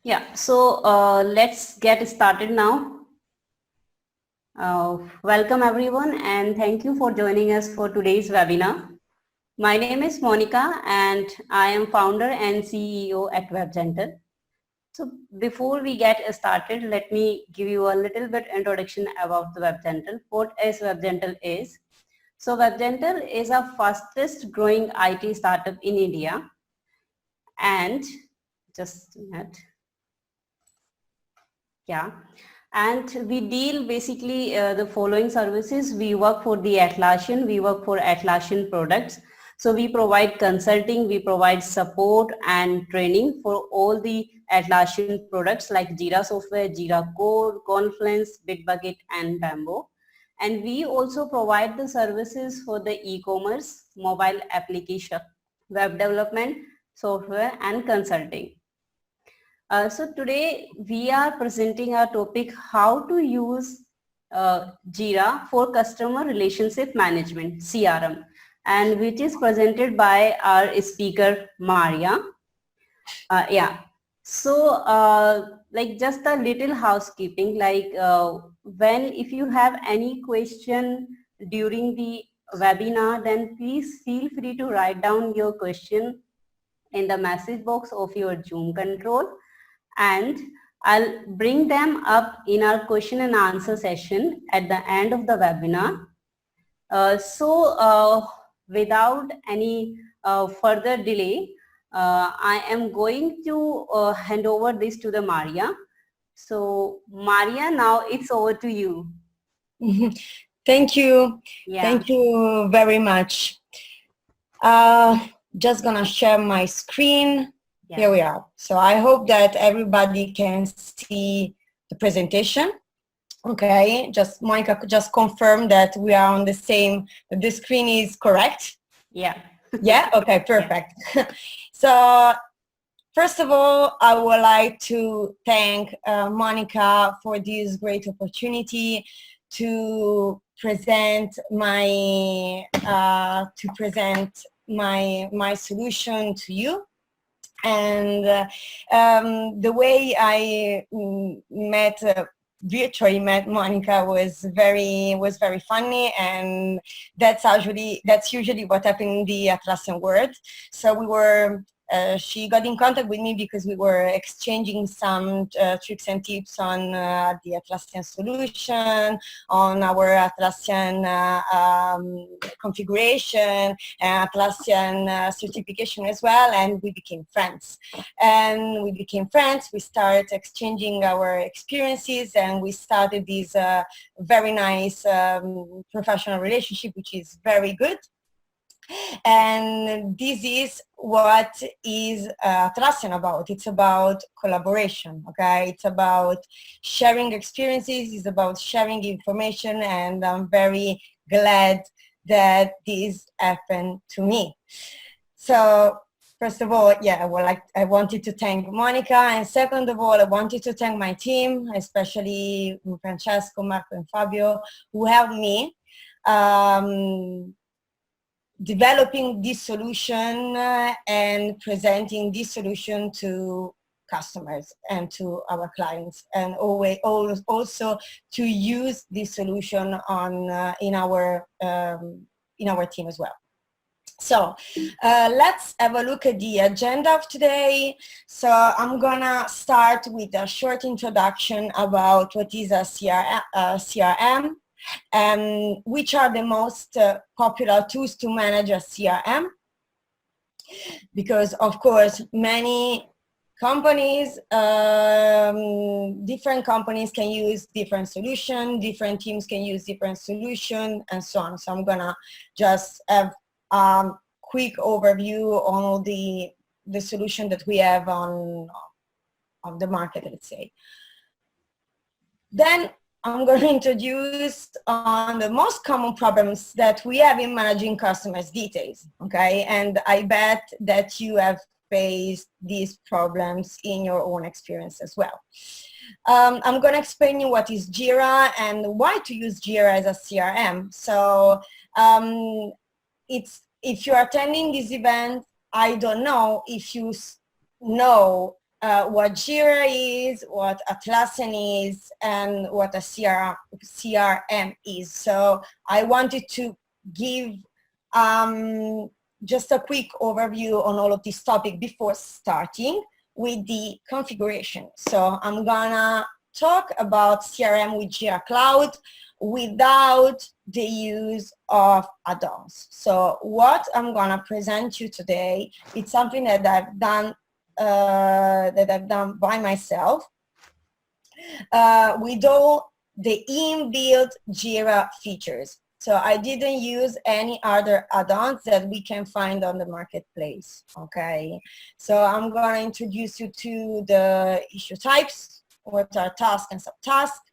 Yeah, so let's get started now. Welcome everyone and thank you for joining us for today's webinar. My name is Monica and I am founder and CEO at WebGentle. So before we get started, let me give you a little bit introduction about the WebGentle. What is WebGentle is? So WebGentle is a fastest growing IT startup in India, and just a minute. Yeah, and we deal basically the following services. We work for the Atlassian, we work for Atlassian products. So we provide consulting, we provide support and training for all the Atlassian products like JIRA software, JIRA Core, Confluence, Bitbucket and Bamboo. And we also provide the services for the e-commerce, mobile application, web development, software and consulting. So today we are presenting our topic how to use JIRA for customer relationship management, CRM, and which is presented by our speaker Maria. Yeah. So like just a little housekeeping, like when if you have any question during the webinar, then please feel free to write down your question in the message box of your Zoom control, and I'll bring them up in our question and answer session at the end of the webinar. Without any further delay, I am going to hand over this to the Maria. So Maria, now it's over to you. Thank you. Yeah. Thank you very much. Just gonna share my screen. Yeah. Here we are. So I hope that everybody can see the presentation. Okay, just Monica could just confirm that we are on the same, that the screen is correct. Yeah. Yeah, okay, perfect. Yeah. So first of all, I would like to thank Monica for this great opportunity to present my my solution to you. And the way I virtually met Monica was very funny, and that's usually what happened in the Atlassian world. So we were. She got in contact with me because we were exchanging some tricks and tips on the Atlassian solution, on our Atlassian configuration, Atlassian certification as well, and we became friends. We started exchanging our experiences, and we started this very nice professional relationship, which is very good. And this is what is Atlassian about. It's about collaboration, okay? It's about sharing experiences, it's about sharing information, and I'm very glad that this happened to me. So first of all, yeah, I wanted to thank Monica, and second of all, I wanted to thank my team, especially Francesco, Marco, and Fabio, who helped me developing this solution and presenting this solution to customers and to our clients, and always also to use this solution on in our team as well. So let's have a look at the agenda of today. So I'm gonna start with a short introduction about what is a CRM, which are the most popular tools to manage a CRM, because of course many companies, different companies can use different solutions, different teams can use different solutions, and so on. So I'm gonna just have a quick overview on all the solution that we have on the market, let's say. Then I'm going to introduce on the most common problems that we have in managing customers' details, okay? And I bet that you have faced these problems in your own experience as well. I'm going to explain you what is JIRA and why to use JIRA as a CRM. So if you're attending this event, I don't know if you know what JIRA is, what Atlassian is, and what a CRM is. So I wanted to give just a quick overview on all of this topic before starting with the configuration. So I'm gonna talk about CRM with JIRA Cloud without the use of add-ons. So what I'm gonna present you today, it's something that I've done by myself with all the inbuilt JIRA features. So I didn't use any other add-ons that we can find on the marketplace, okay? So I'm going to introduce you to the issue types, what are tasks and subtasks,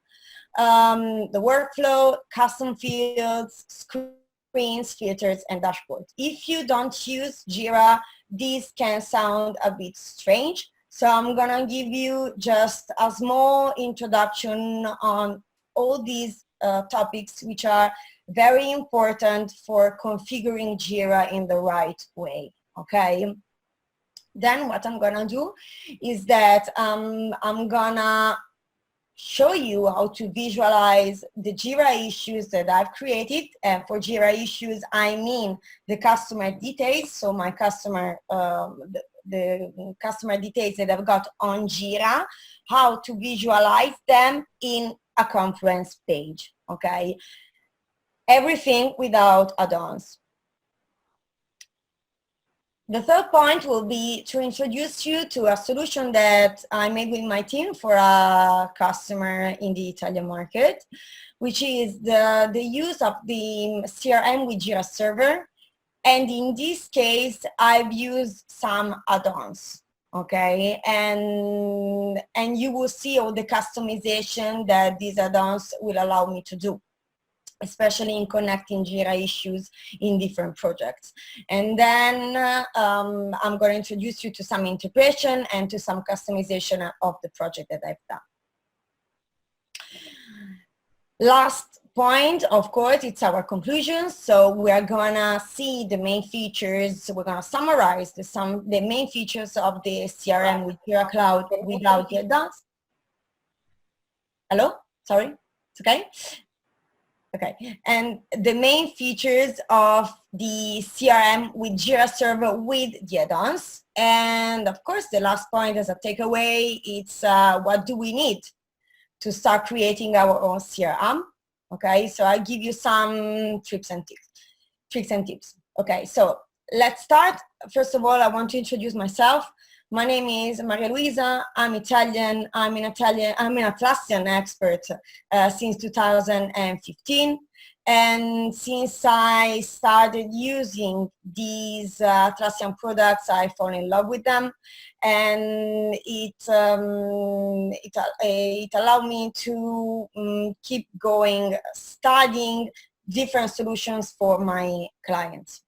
the workflow, custom fields, screens, filters, and dashboards. If you don't use JIRA, this can sound a bit strange. So I'm going to give you just a small introduction on all these topics, which are very important for configuring JIRA in the right way, okay? Then what I'm gonna do is that I'm gonna show you how to visualize the JIRA issues that I've created. And for JIRA issues, I mean the customer details. So my customer, the customer details that I've got on JIRA, how to visualize them in a Confluence page, okay? Everything without add-ons. The third point will be to introduce you to a solution that I made with my team for a customer in the Italian market, which is the use of the CRM with JIRA Server. And in this case, I've used some add-ons, okay? And you will see all the customization that these add-ons will allow me to do, especially in connecting JIRA issues in different projects. And then I'm going to introduce you to some integration and to some customization of the project that I've done. Last point, of course, it's our conclusions. So we're gonna see the main features. We're gonna summarize the main features of the CRM with JIRA Cloud without the add-ons. Hello? Sorry? It's okay? Okay, and the main features of the CRM with JIRA Server with the add-ons. And of course, the last point as a takeaway, it's what do we need to start creating our own CRM? Okay, so I'll give you some tricks and tips. Okay, so let's start. First of all, I want to introduce myself. My name is Maria Luisa. I'm Italian. I'm an Atlassian expert since 2015. And since I started using these Atlassian products, I fall in love with them. And it allowed me to keep going, studying different solutions for my clients.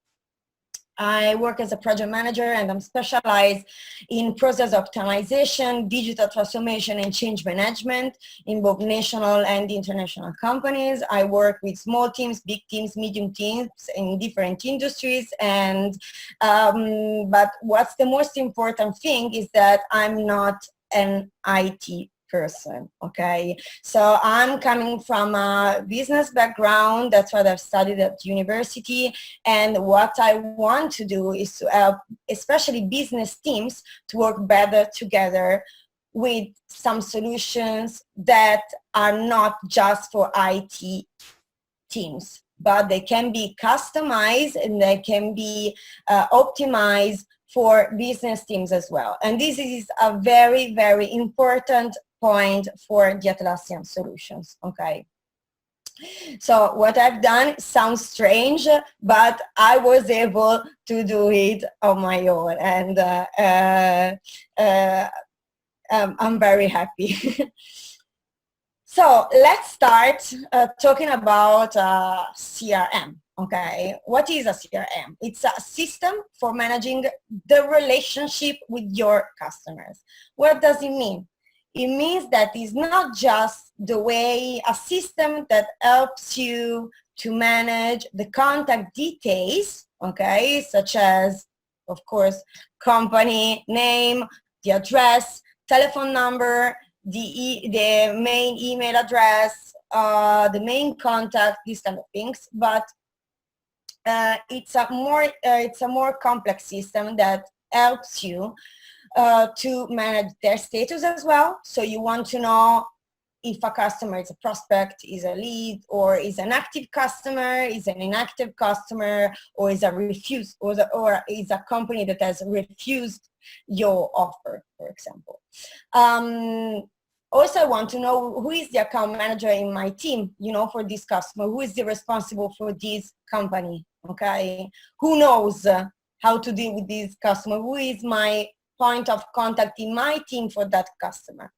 I work as a project manager and I'm specialized in process optimization, digital transformation and change management in both national and international companies. I work with small teams, big teams, medium teams in different industries. And but what's the most important thing is that I'm not an IT person, okay? So I'm coming from a business background. That's what I've studied at university. And what I want to do is to help, especially business teams, to work better together with some solutions that are not just for IT teams, but they can be customized and they can be optimized for business teams as well. And this is a very, very important point for the Atlassian solutions, okay? So what I've done sounds strange, but I was able to do it on my own, and I'm very happy. So let's start talking about CRM, okay? What is a CRM? It's a system for managing the relationship with your customers. What does it mean? It means that it's not just the way a system that helps you to manage the contact details, okay, such as, of course, company name, the address, telephone number, the main email address, the main contact, these kind of things. But it's a more complex system that helps you to manage their status as well. So you want to know if a customer is a prospect, is a lead, or is an active customer, is an inactive customer, or is a refused, or is a company that has refused your offer, for example. Also, I want to know who is the account manager in my team, you know, for this customer, who is the responsible for this company, okay? Who knows how to deal with this customer? Who is my point of contact in my team for that customer?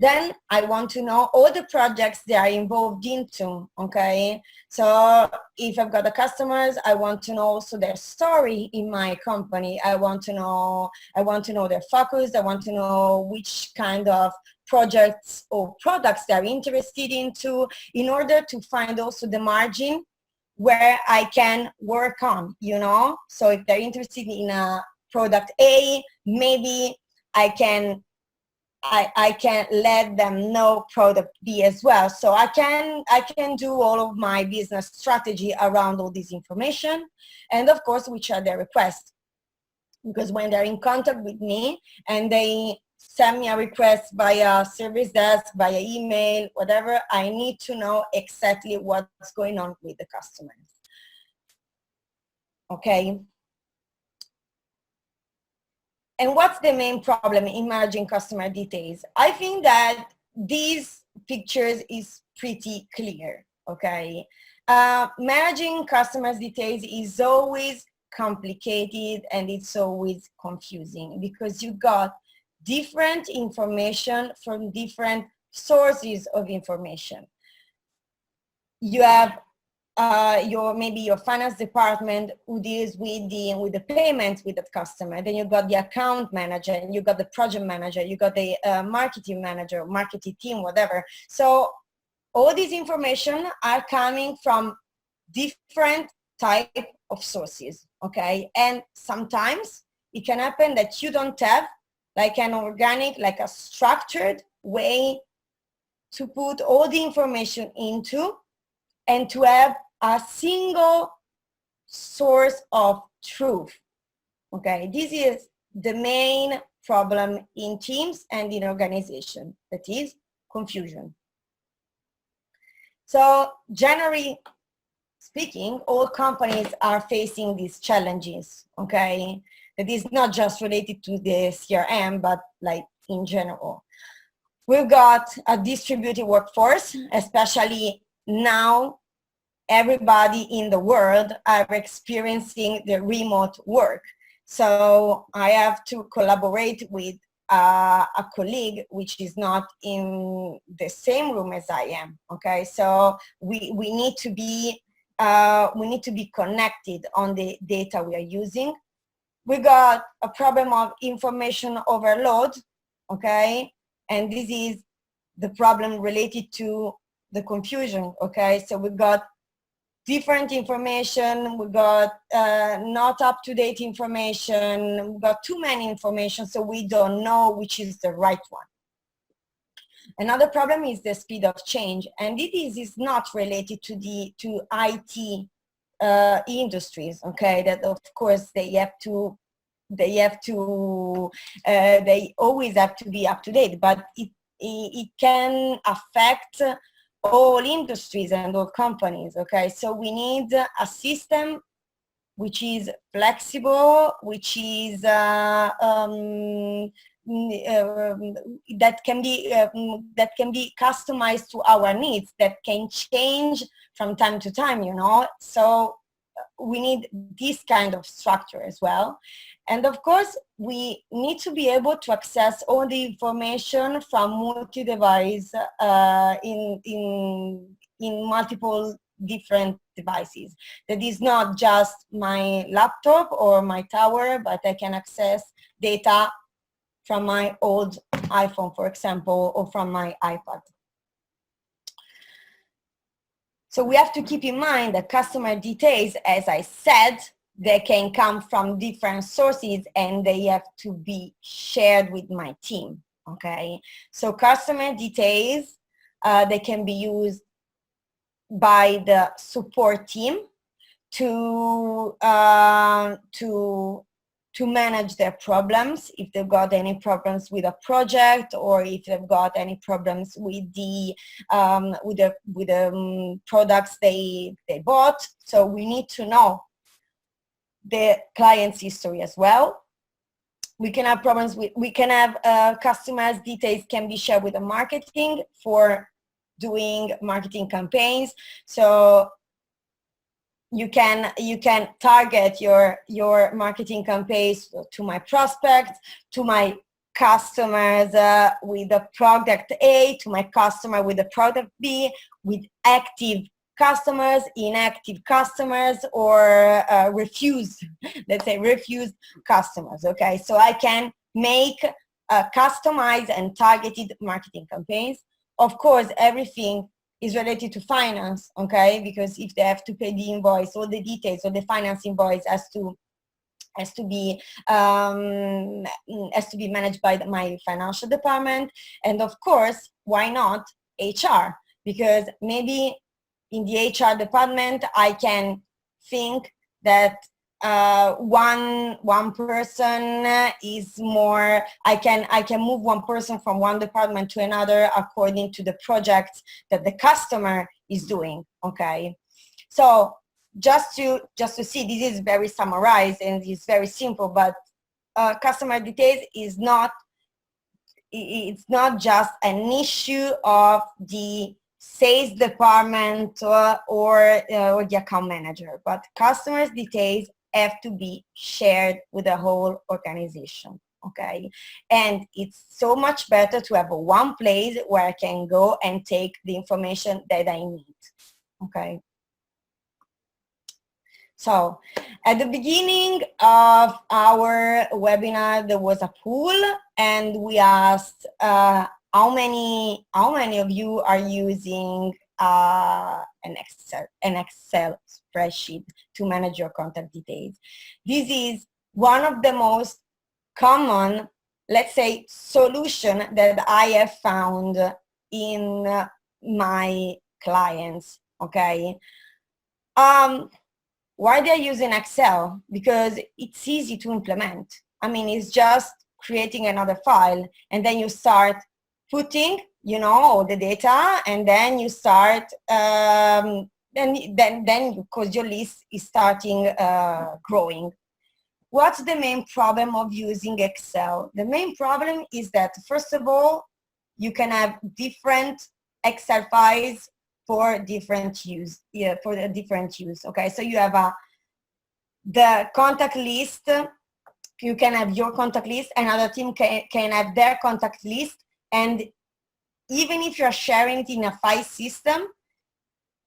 Then I want to know all the projects they are involved into, okay? So if I've got the customers, I want to know also their story in my company. I want to know their focus. I want to know which kind of projects or products they're interested into, in order to find also the margin where I can work on, you know? So if they're interested in a product A, maybe I can let them know product B as well. So I can do all of my business strategy around all this information, and of course, which are their requests. Because when they're in contact with me and they send me a request via service desk, via email, whatever, I need to know exactly what's going on with the customers. Okay. And what's the main problem in managing customer details? I think that these pictures is pretty clear, okay? Managing customers details is always complicated and it's always confusing, because you got different information from different sources of information. You have maybe your finance department who deals with the payments with the customer. Then you got the account manager, and you got the project manager, you got the marketing manager, marketing team, whatever. So all this information are coming from different type of sources, okay? And sometimes it can happen that you don't have like an organic, like a structured way to put all the information into, and to have a single source of truth, okay? This is the main problem in teams and in organization, that is confusion. So generally speaking, all companies are facing these challenges, okay? That is not just related to the CRM, but like in general. We've got a distributed workforce, especially now. Everybody in the world are experiencing the remote work. So I have to collaborate with a colleague which is not in the same room as I am, okay? So we need to be connected on the data we are using. We got a problem of information overload, okay? And this is the problem related to the confusion, okay? So we got different information, we got not up-to-date information, we got too many information, so we don't know which is the right one. Another problem is the speed of change, and it is not related to IT industries, okay? That of course they always have to be up to date, but it can affect all industries and all companies, okay? So we need a system which is flexible, which is that can be customized to our needs, that can change from time to time, you know? So we need this kind of structure as well. And of course, we need to be able to access all the information from multi-device in multiple different devices. That is not just my laptop or my tower, but I can access data from my old iPhone, for example, or from my iPad. So we have to keep in mind that customer details, as I said, they can come from different sources and they have to be shared with my team, okay? So customer details, they can be used by the support team to manage their problems, if they've got any problems with a project, or if they've got any problems with the products they bought. So we need to know the client's history as well. We can have problems with, we can have customers' details can be shared with the marketing for doing marketing campaigns. So you can target your marketing campaigns to my prospects, to my customers with the product A, to my customer with the product B, with active customers, inactive customers, or refused, let's say refused customers, okay? So I can make customized and targeted marketing campaigns. Of course, everything is related to finance, okay? Because if they have to pay the invoice, all the details, or the finance invoice has to be managed by my financial department. And of course, why not HR? Because maybe in the HR department, I can think that one person is more, I can move one person from one department to another according to the project that the customer is doing, okay? So just to see, this is very summarized and it's very simple, but customer details is not, it's not just an issue of the sales department or the account manager, but customers' details have to be shared with the whole organization, okay? And it's so much better to have one place where I can go and take the information that I need, okay? So at the beginning of our webinar, there was a poll and we asked how many of you are using an Excel spreadsheet to manage your contact details. This is one of the most common, let's say, solution that I have found in my clients, okay? Why they're using Excel? Because it's easy to implement. I mean, it's just creating another file and then you start putting, you know, all the data, and then you start, then because your list is starting growing. What's the main problem of using Excel? The main problem is that, first of all, you can have different Excel files for different use, okay? So you have the contact list, you can have your contact list, another team can have their contact list, and even if you're sharing it in a file system,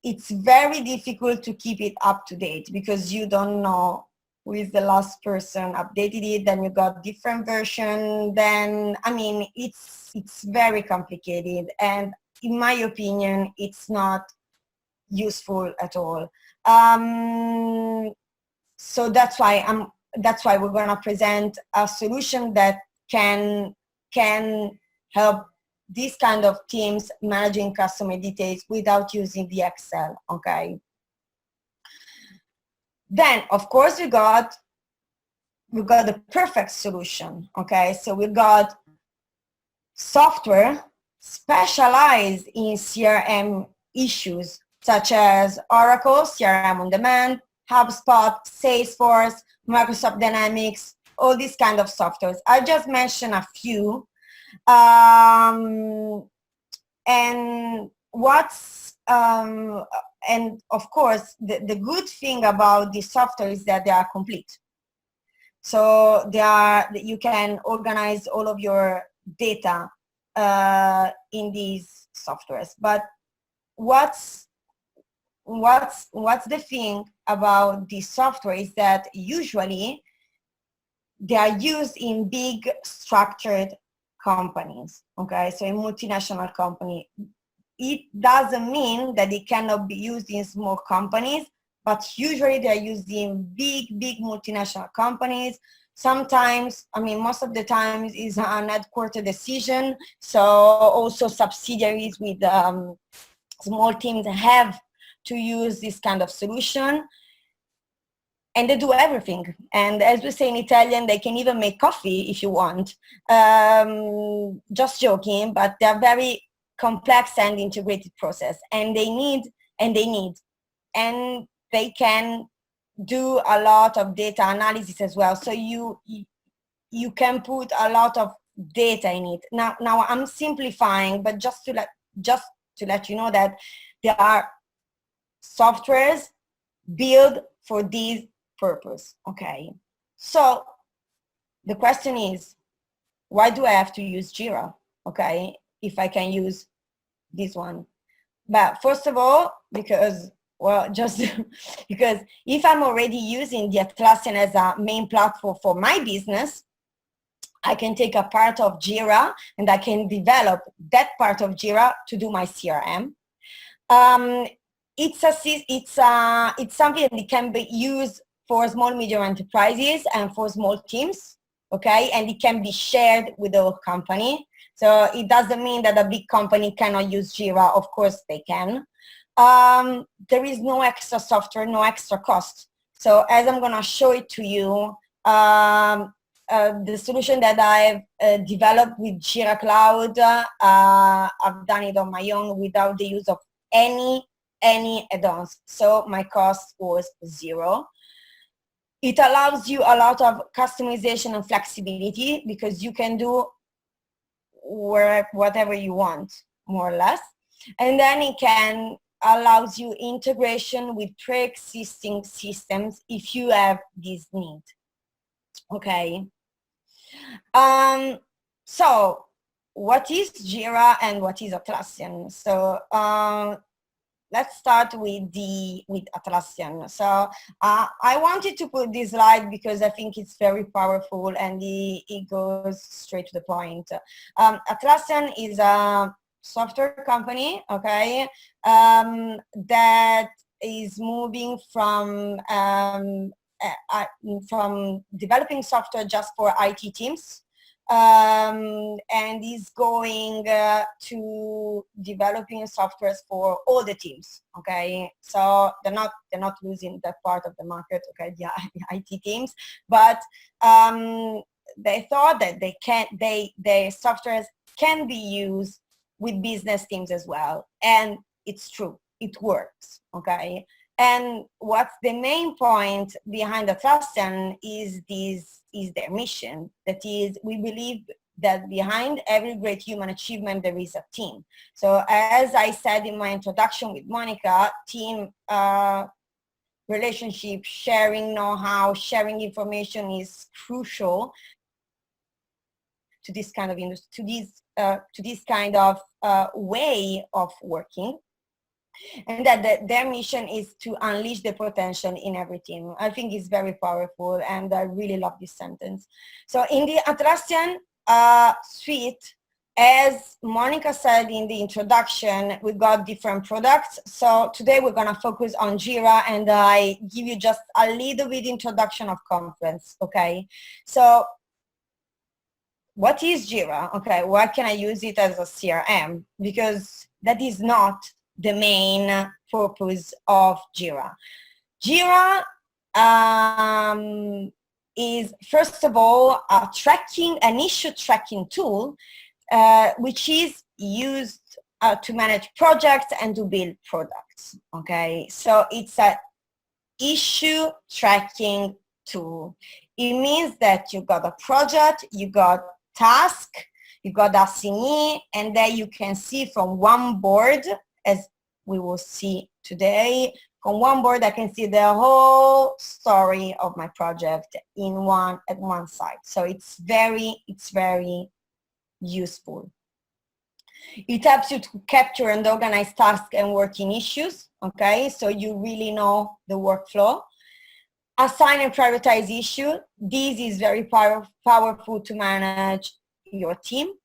it's very difficult to keep it up to date because you don't know who is the last person updated it, then you got different version, then, I mean, it's very complicated, and in my opinion, it's not useful at all. So that's why we're going to present a solution that can help these kind of teams managing customer details without using the Excel, okay? Then, of course, we got the perfect solution, okay? So we got software specialized in CRM issues, such as Oracle, CRM on Demand, HubSpot, Salesforce, Microsoft Dynamics, all these kind of softwares. I just mentioned a few. And of course, the good thing about this software is that they are complete. So you can organize all of your data in these softwares. But what's the thing about this software is that usually they are used in big structured companies, okay? So in multinational company, it doesn't mean that it cannot be used in small companies, but usually they're used in big multinational companies. Sometimes, I mean, most of the time is an headquarter decision. So also subsidiaries with small teams have to use this kind of solution. And they do everything. And as we say in Italian, they can even make coffee if you want. Just joking, but they're very complex and integrated process. And they can do a lot of data analysis as well. So you can put a lot of data in it. Now I'm simplifying, but just to let you know that there are softwares built for this purpose. Okay, so the question is, why do I have to use JIRA? Okay, if I can use this one. But first of all, because, well, just because if I'm already using the Atlassian as a main platform for my business, I can take a part of JIRA and I can develop that part of JIRA to do my CRM. It's something that can be used for small, medium enterprises and for small teams, okay? And it can be shared with the whole company. So it doesn't mean that a big company cannot use JIRA. Of course they can. There is no extra software, no extra cost. So as I'm gonna show it to you, the solution that I've developed with JIRA Cloud, I've done it on my own without the use of any add-ons. So my cost was 0. It allows you a lot of customization and flexibility because you can do whatever you want, more or less. And then it allows you integration with pre-existing systems if you have this need. Okay. So what is JIRA and what is Atlassian? So let's start with Atlassian. So I wanted to put this slide because I think it's very powerful and it goes straight to the point. Atlassian is a software company, okay, that is moving from developing software just for IT teams, and is going to developing softwares for all the teams. Okay, so they're not losing that part of the market. Okay, the IT teams, but they thought that their softwares can be used with business teams as well, and it's true, it works. Okay. And what's the main point behind Atlassian is their mission. That is, we believe that behind every great human achievement, there is a team. So as I said in my introduction with Monica, team relationship, sharing know-how, sharing information is crucial to this kind of industry, to this kind of way of working. And that their mission is to unleash the potential in every team. I think it's very powerful, and I really love this sentence. So in the Atlassian suite, as Monica said in the introduction, we've got different products. So today we're gonna focus on JIRA, and I give you just a little bit introduction of Confluence, okay? So what is JIRA? Okay, why can I use it as a CRM? Because that is not the main purpose of JIRA. JIRA is, first of all, an issue tracking tool, which is used to manage projects and to build products. Okay, so it's an issue tracking tool. It means that you got a project, you got task, you got assignee, and then you can see from one board, as we will see today, from one board I can see the whole story of my project at one side. So it's very useful. It helps you to capture and organize tasks and working issues. Okay, so you really know the workflow. Assign and prioritize issue. This is very powerful to manage your team.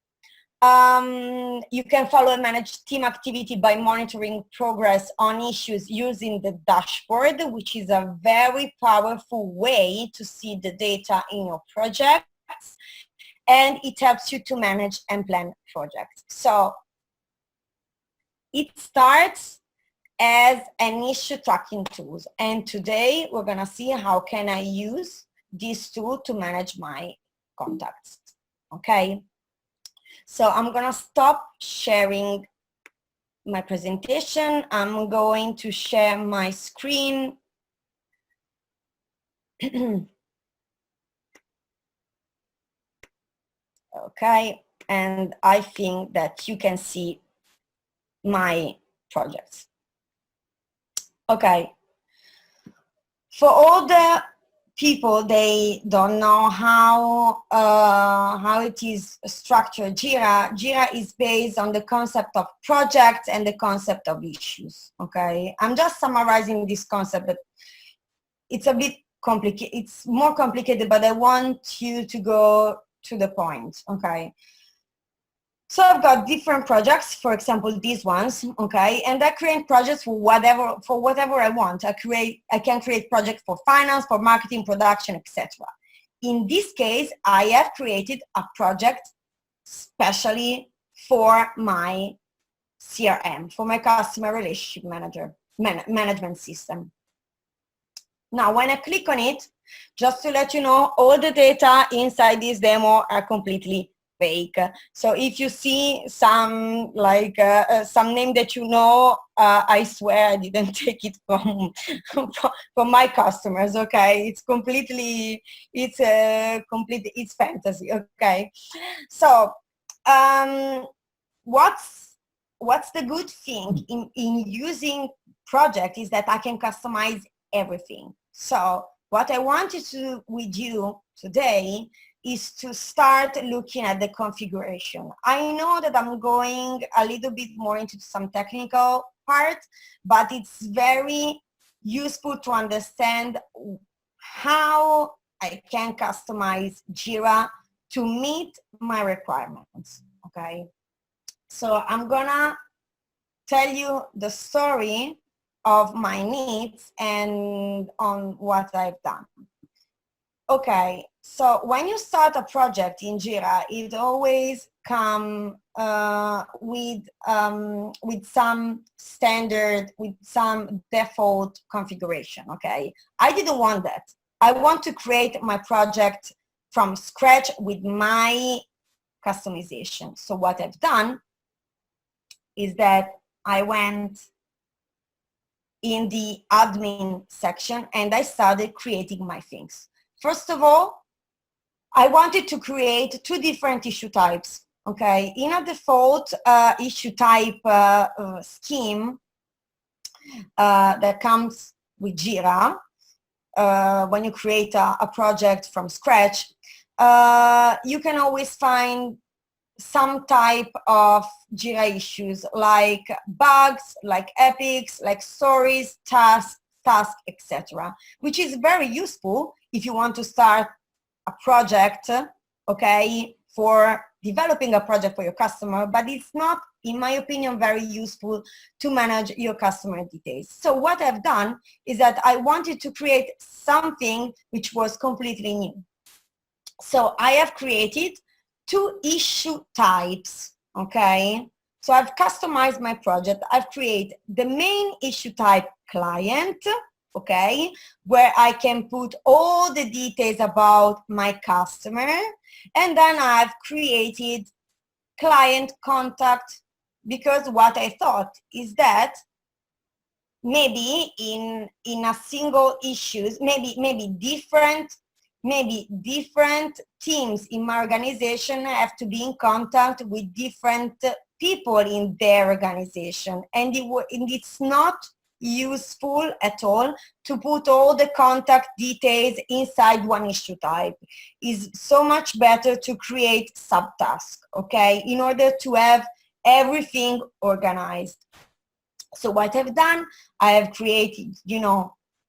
You can follow and manage team activity by monitoring progress on issues using the dashboard, which is a very powerful way to see the data in your projects, and it helps you to manage and plan projects. So it starts as an issue tracking tool, and today we're gonna see how can I use this tool to manage my contacts, okay? So I'm gonna stop sharing my presentation. I'm going to share my screen. Okay, and I think that you can see my projects. Okay, for all the people, they don't know how it is structured. JIRA is based on the concept of projects and the concept of issues. Okay, I'm just summarizing this concept, but it's a bit complicated. It's more complicated, but I want you to go to the point. Okay. So I've got different projects, for example, these ones, okay, and I create projects for whatever I want. I can create projects for finance, for marketing, production, etc. In this case, I have created a project specially for my CRM, for my customer relationship management system. Now, when I click on it, just to let you know, all the data inside this demo are completely fake. So if you see some some name that you know, I swear I didn't take it from my customers. Okay, it's completely, it's fantasy. Okay, so what's the good thing in using project is that I can customize everything. So what I wanted to do with you today is to start looking at the configuration. I know that I'm going a little bit more into some technical part, but it's very useful to understand how I can customize JIRA to meet my requirements, okay? So I'm gonna tell you the story of my needs and on what I've done. Okay, so when you start a project in JIRA, it always comes with some standard, with some default configuration, okay? I didn't want that. I want to create my project from scratch with my customization. So what I've done is that I went in the admin section and I started creating my things. First of all, I wanted to create two different issue types, okay? In a default issue type scheme that comes with JIRA, when you create a project from scratch, you can always find some type of JIRA issues like bugs, like epics, like stories, tasks, etc., which is very useful if you want to start a project, okay, for developing a project for your customer, but it's not, in my opinion, very useful to manage your customer details. So what I've done is that I wanted to create something which was completely new. So I have created two issue types, okay? So I've customized my project. I've created the main issue type client, okay, where I can put all the details about my customer. And then I've created client contact, because what I thought is that maybe in a single issues, maybe different teams in my organization have to be in contact with different people in their organization. And it's not useful at all to put all the contact details inside one issue type. It's so much better to create subtasks, okay, in order to have everything organized. So what I've done, I have created,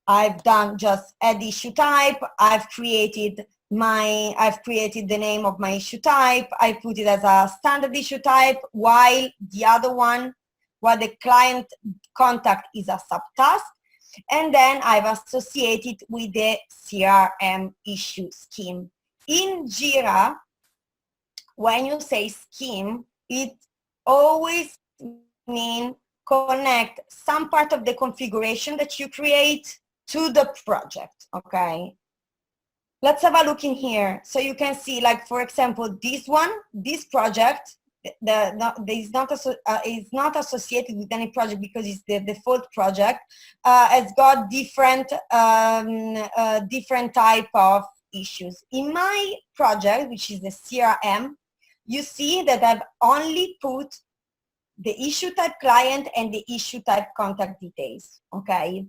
I've done just add issue type. I've created I've created the name of my issue type. I put it as a standard issue type, while the other one, while the client contact is a subtask. And then I've associated with the CRM issue scheme. In JIRA, when you say scheme, it always means connect some part of the configuration that you create to the project, okay? Let's have a look in here. So you can see, like, for example, this one, this project, is not associated with any project because it's the default project. It's got different type of issues. In my project, which is the CRM, you see that I've only put the issue type client and the issue type contact details, okay?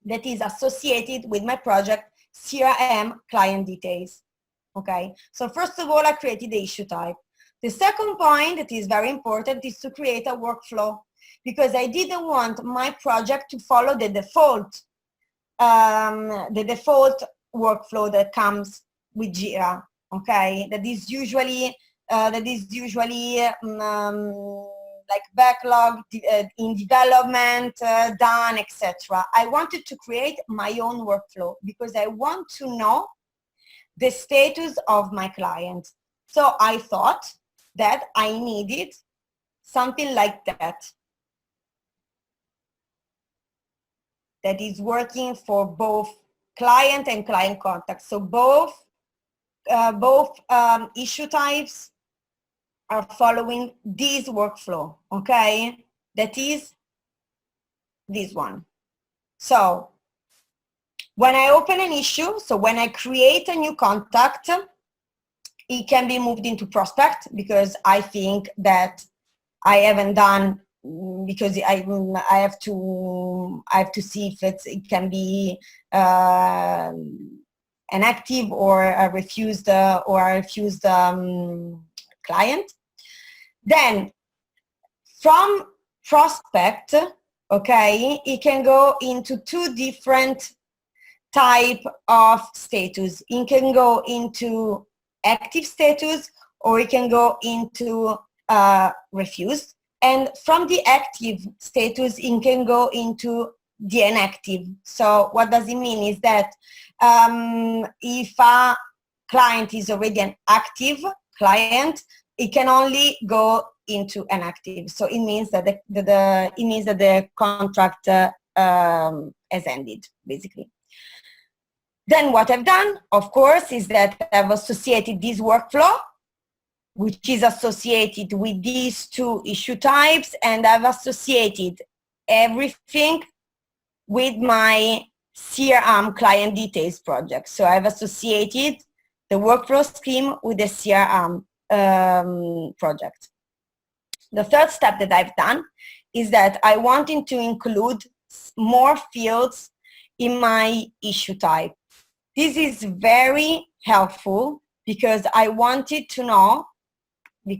That is associated with my project CRM client details, okay? So first of all, I created the issue type. The second point that is very important is to create a workflow, because I didn't want my project to follow the default workflow that comes with JIRA, okay? That is usually like backlog, in development, done, etc. I wanted to create my own workflow because I want to know the status of my client. So I thought that I needed something like that, that is working for both client and client contact. So both issue types are following this workflow, okay? That is this one. So when I open an issue, so when I create a new contact, it can be moved into prospect, because I think that I haven't done, because I have to see if it can be an active or a refused client. Then from prospect, okay, it can go into two different type of status. It can go into active status, or it can go into refused. And from the active status, it can go into the inactive. So what does it mean is that if a client is already an active client, it can only go into inactive. So it means that the contract has ended, basically. Then what I've done, of course, is that I've associated this workflow, which is associated with these two issue types, and I've associated everything with my CRM client details project. So I've associated the workflow scheme with the CRM project. The third step that I've done is that I wanted to include more fields in my issue type. This is very helpful because I wanted to know, I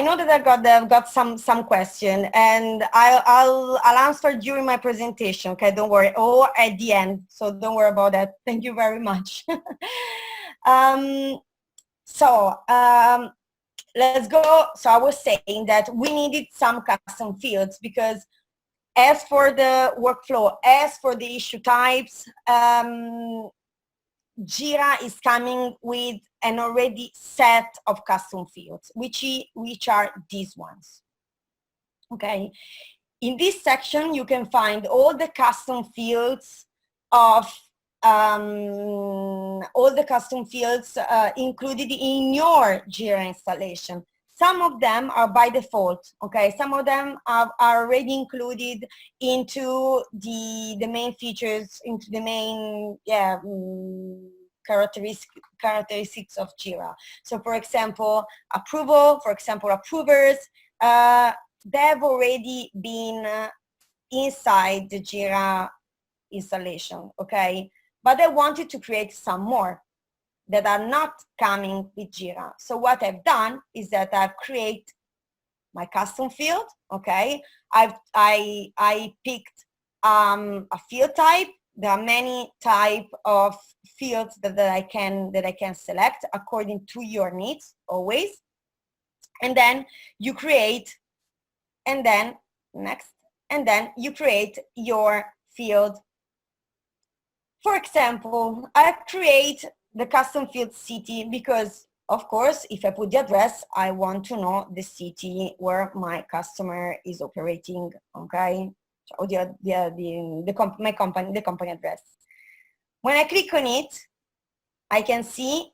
know that I've got some question, and I'll answer during my presentation. Okay, don't worry, or at the end. So don't worry about that. Thank you very much. Let's go. So I was saying that we needed some custom fields, because as for the workflow, as for the issue types, JIRA is coming with an already set of custom fields, which are these ones. Okay. In this section, you can find all the custom fields included in your JIRA installation. Some of them are by default, okay? Some of them are already included into the main features, into the main characteristics of JIRA. So for example, approvers, they've already been inside the JIRA installation, okay? But I wanted to create some more that are not coming with JIRA. So what I've done is that I've created my custom field. Okay, I picked a field type. There are many type of fields that I can select according to your needs always. And then you create, and then next, and then you create your field. For example, I create the custom field city because, of course, if I put the address, I want to know the city where my customer is operating, okay? Or my company address. When I click on it, I can see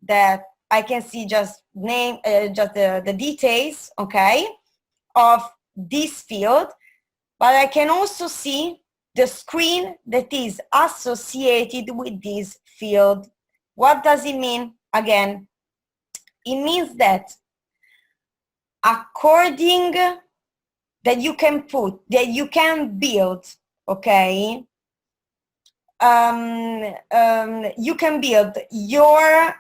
that I can see just name, just the details, okay, of this field, but I can also see the screen that is associated with this field. What does it mean? Again, it means that according that you can put, that you can build, okay, you can build your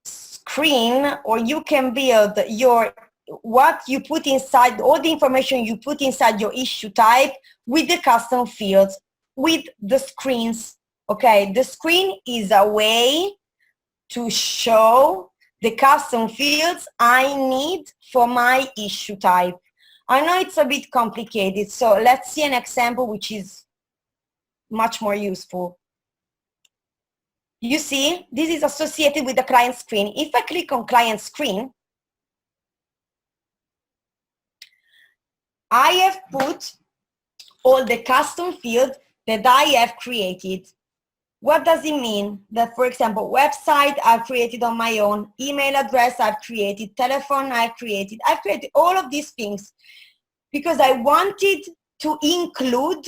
screen, or you can build your what you put inside, all the information you put inside your issue type with the custom fields, with the screens. Okay, the screen is a way to show the custom fields I need for my issue type. I know it's a bit complicated, so let's see an example which is much more useful. You see, this is associated with the client screen. If I click on client screen, I have put all the custom fields that I have created. What does it mean? That, for example, website I've created on my own, email address I've created, telephone I've created all of these things because I wanted to include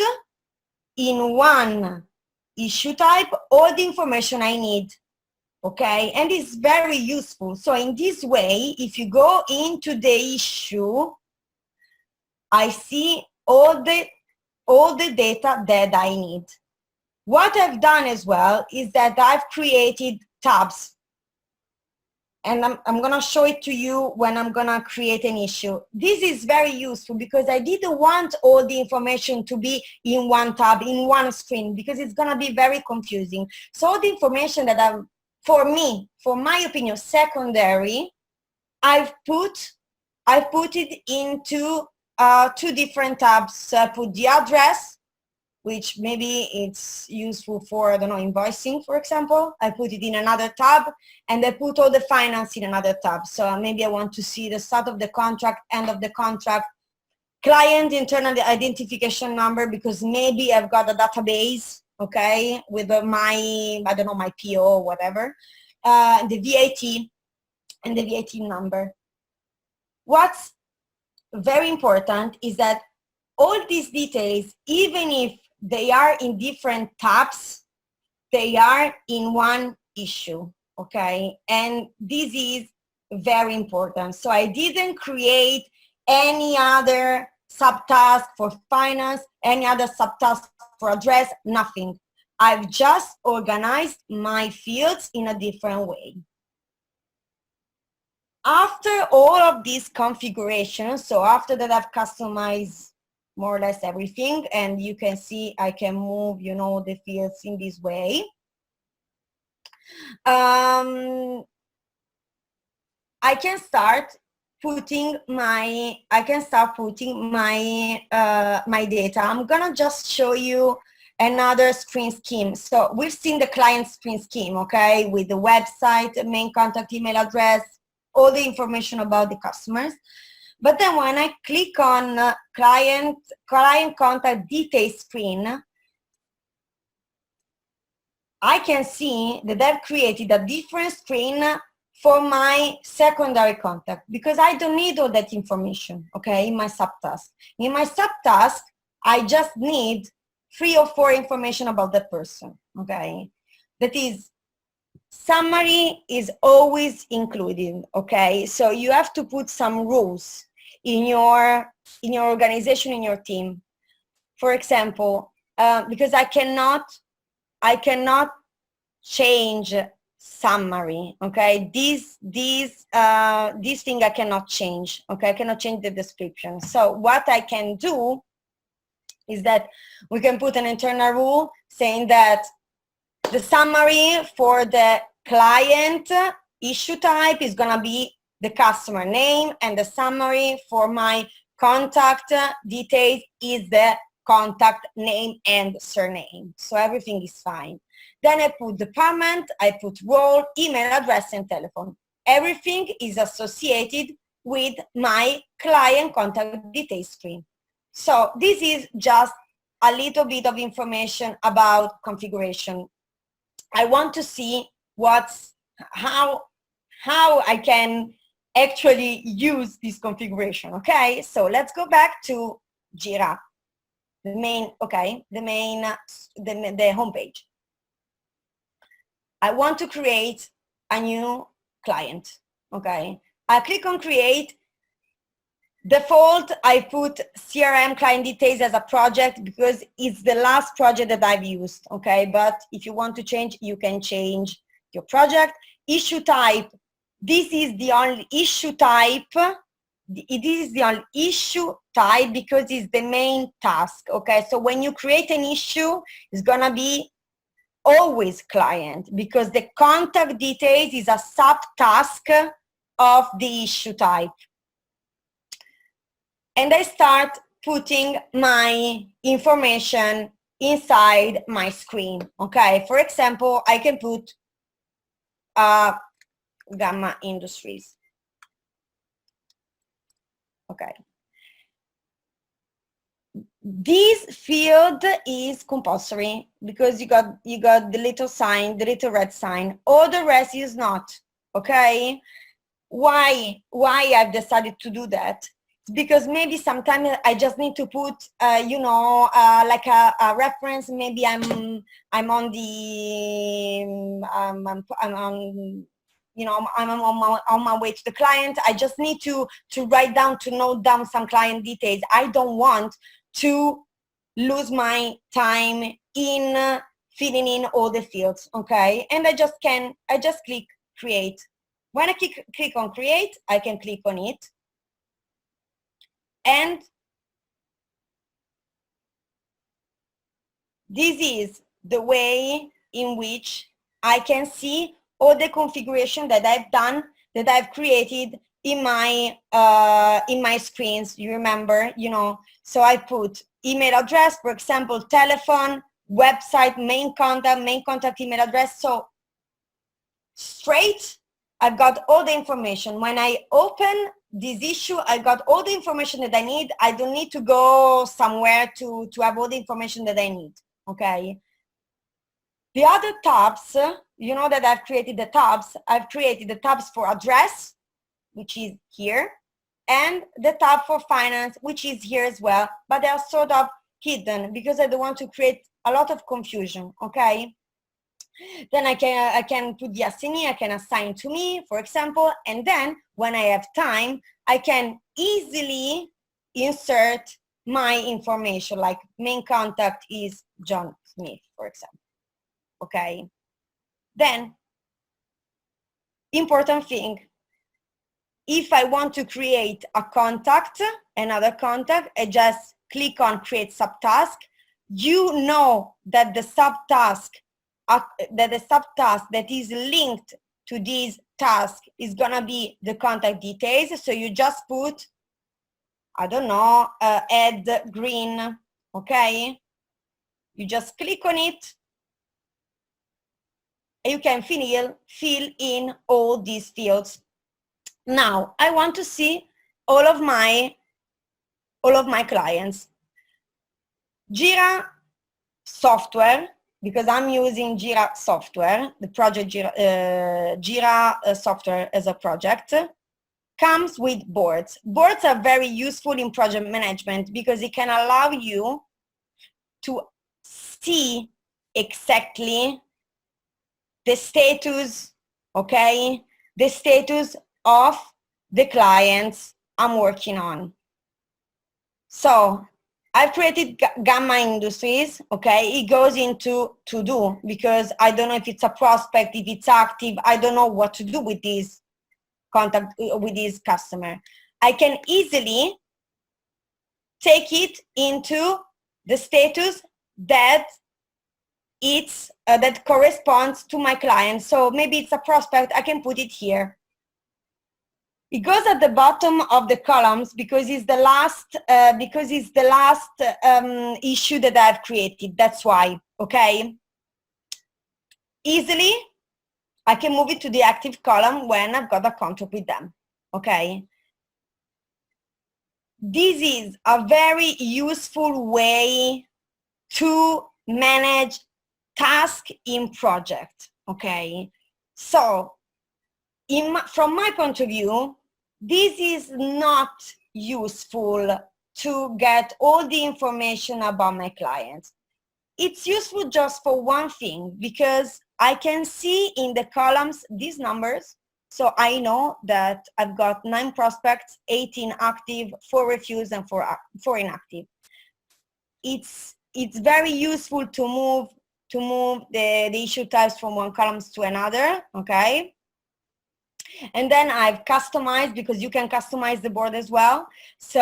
in one issue type all the information I need. Okay, and it's very useful. So in this way, if you go into the issue, I see all the data that I need. What I've done as well is that I've created tabs. And I'm going to show it to you when I'm going to create an issue. This is very useful because I didn't want all the information to be in one tab, in one screen, because it's going to be very confusing. So all the information that for me, for my opinion, secondary, I've put it into two different tabs. So I put the address, which maybe it's useful for, I don't know, invoicing, for example. I put it in another tab, and I put all the finance in another tab. So maybe I want to see the start of the contract, end of the contract, client internal identification number, because maybe I've got a database, okay, with my, I don't know, my PO or whatever, the VAT and the VAT number. What's very important is that all these details, even if they are in different tabs, they are in one issue, okay? And this is very important. So I didn't create any other subtask for finance, any other subtask for address, nothing. I've just organized my fields in a different way. After all of these configurations, so after that I've customized more or less everything, and you can see I can move, you know, the fields in this way. I can start putting my, my data. I'm gonna just show you another screen scheme. So we've seen the client screen scheme, okay, with the website, main contact email address, all the information about the customers. But then when I click on client contact details screen, I can see that I've created a different screen for my secondary contact because I don't need all that information, okay, in my subtask. In my subtask, I just need 3 or 4 information about that person, okay? That is, summary is always included, okay? So you have to put some rules in your organization, in your team. For example, because I cannot change summary. Okay, this thing I cannot change. Okay, I cannot change the description. So what I can do is that we can put an internal rule saying that the summary for the client issue type is going to be the customer name, and the summary for my contact details is the contact name and surname. So everything is fine. Then I put department, I put role, email address, and telephone. Everything is associated with my client contact details screen. So this is just a little bit of information about configuration. I want to see how I can actually use this configuration. Okay, so let's go back to JIRA, the main, okay, the homepage. I want to create a new client. Okay, I click on create. Default, I put CRM client details as a project because it's the last project that I've used, okay? But if you want to change, you can change your project. Issue type, this is the only issue type. It is the only issue type because it's the main task, okay? So when you create an issue, it's gonna be always client because the contact details is a subtask of the issue type. And I start putting my information inside my screen, okay? For example, I can put Gamma Industries, okay? This field is compulsory because you got the little sign, the little red sign. All the rest is not, okay? Why I've decided to do that? Because maybe sometimes I just need to put, you know, like a reference. Maybe I'm on the, I'm on, you know, I'm on my way to the client. I just need to write down, to note down some client details. I don't want to lose my time in filling in all the fields, okay? And I just click create. When I click on create, I can click on it. And this is the way in which I can see all the configuration that I've done, that I've created in my screens. You remember, you know, so I put email address, for example, telephone, website, main contact email address. So straight, I've got all the information. When I open this issue, I got all the information that I need. I don't need to go somewhere to have all the information that I need, okay? The other tabs, you know that I've created the tabs. I've created the tabs for address, which is here, and the tab for finance, which is here as well, but they are sort of hidden because I don't want to create a lot of confusion, okay? Then I can put the assignee, I can assign to me, for example, and then when I have time, I can easily insert my information, like main contact is John Smith, for example, okay? Then, important thing, if I want to create a contact, another contact, I just click on create subtask. You know that the subtask that is linked to this task is gonna be the contact details. So you just put, I don't know, add green, okay? You just click on it, and you can fill in all these fields. Now I want to see all of my clients. JIRA software, because I'm using JIRA software, the project JIRA software as a project, comes with boards. Boards are very useful in project management because it can allow you to see exactly the status, okay? The status of the clients I'm working on. So I've created Gamma Industries, okay? It goes into to do, because I don't know if it's a prospect, if it's active, I don't know what to do with this contact, with this customer. I can easily take it into the status that it's that corresponds to my client. So maybe it's a prospect, I can put it here. It goes at the bottom of the columns because it's the last issue that I've created. That's why, okay? Easily, I can move it to the active column when I've got a contract with them, okay? This is a very useful way to manage tasks in project, okay? So, from my point of view, this is not useful to get all the information about my clients. It's useful just for one thing, because I can see in the columns these numbers. So I know that I've got 9 prospects, 18 active, 4 refused, and 4 inactive. It's very useful to move the issue types from one column to another, okay? And then I've customized, because you can customize the board as well. So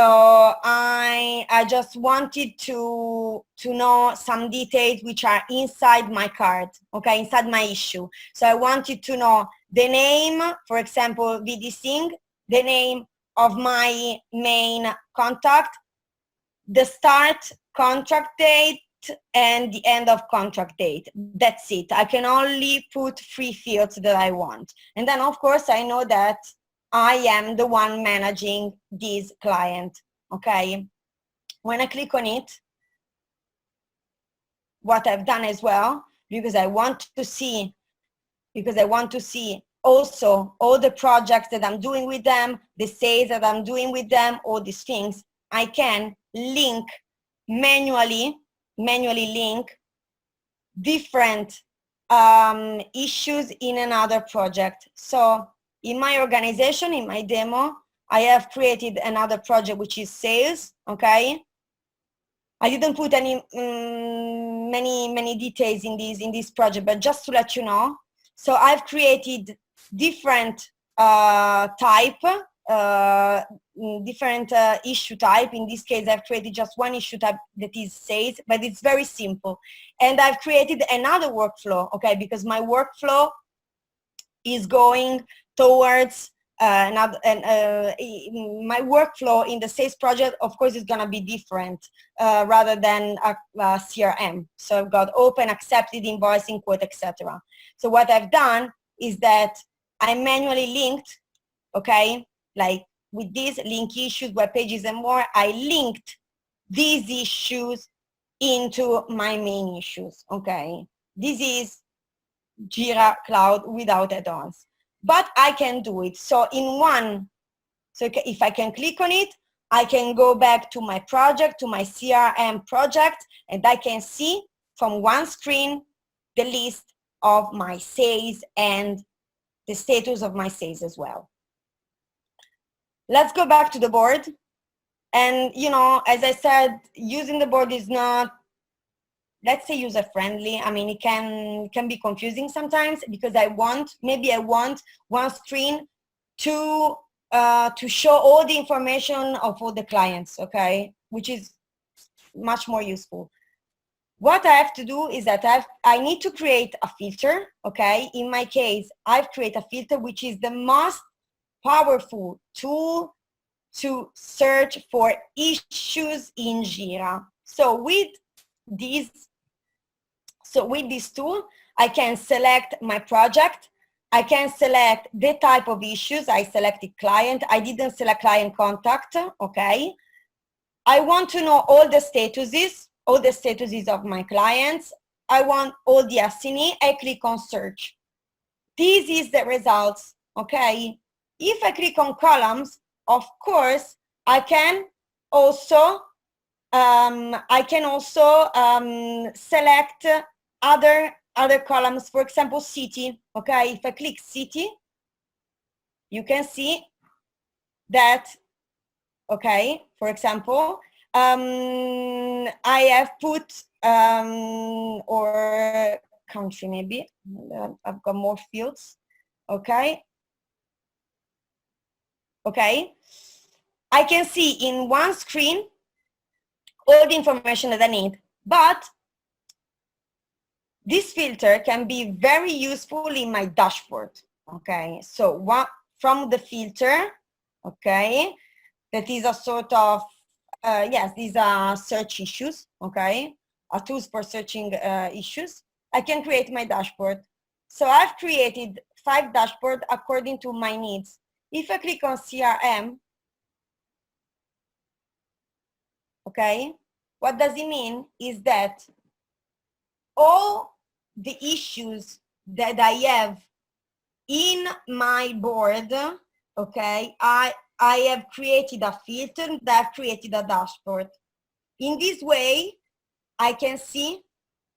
I just wanted to know some details which are inside my card, okay, inside my issue. So I wanted to know the name, for example, VD Singh, the name of my main contact, the start contract date, and the end of contract date. That's it. I can only put 3 fields that I want. And then, of course, I know that I am the one managing this client, okay? When I click on it, what I've done as well, because I want to see also all the projects that I'm doing with them, the sales that I'm doing with them, all these things, I can link manually link different issues in another project. So in my organization, in my demo, I have created another project which is sales, okay? I didn't put any many details in this project, but just to let you know. So I've created different different issue type. In this case, I've created just one issue type that is sales, but it's very simple. And I've created another workflow, okay, because my workflow is going towards my workflow in the sales project, of course, is going to be different rather than a CRM. So I've got open, accepted, invoicing, quote, etc. So what I've done is that I manually linked, okay, like with these link issues, web pages, and more, I linked these issues into my main issues, okay? This is JIRA Cloud without add-ons. But I can do it. So if I can click on it, I can go back to my project, to my CRM project, and I can see from one screen the list of my sales and the status of my sales as well. Let's go back to the board. And, you know, as I said, using the board is not, let's say, user friendly. I mean, it can be confusing sometimes, because maybe I want one screen to show all the information of all the clients, okay, which is much more useful. What I have to do is that I need to create a filter, okay? In my case, I've created a filter which is the most powerful tool to search for issues in JIRA. So with this tool, I can select my project. I can select the type of issues. I selected client. I didn't select client contact, okay? I want to know all the statuses of my clients. I want all the assignee. I click on search. This is the results, okay? If I click on columns, of course, I can also select other columns, for example, city, okay? If I click city, you can see that, okay, for example, I have put, or country maybe, I've got more fields, okay? Okay, I can see in one screen all the information that I need, but this filter can be very useful in my dashboard, okay? So from the filter, okay, that is a sort of, yes, these are search issues, okay, tools for searching issues. I can create my dashboard. So I've created 5 dashboards according to my needs. If I click on CRM, okay, what does it mean is that all the issues that I have in my board, okay, I have created a filter that I've created a dashboard. In this way, I can see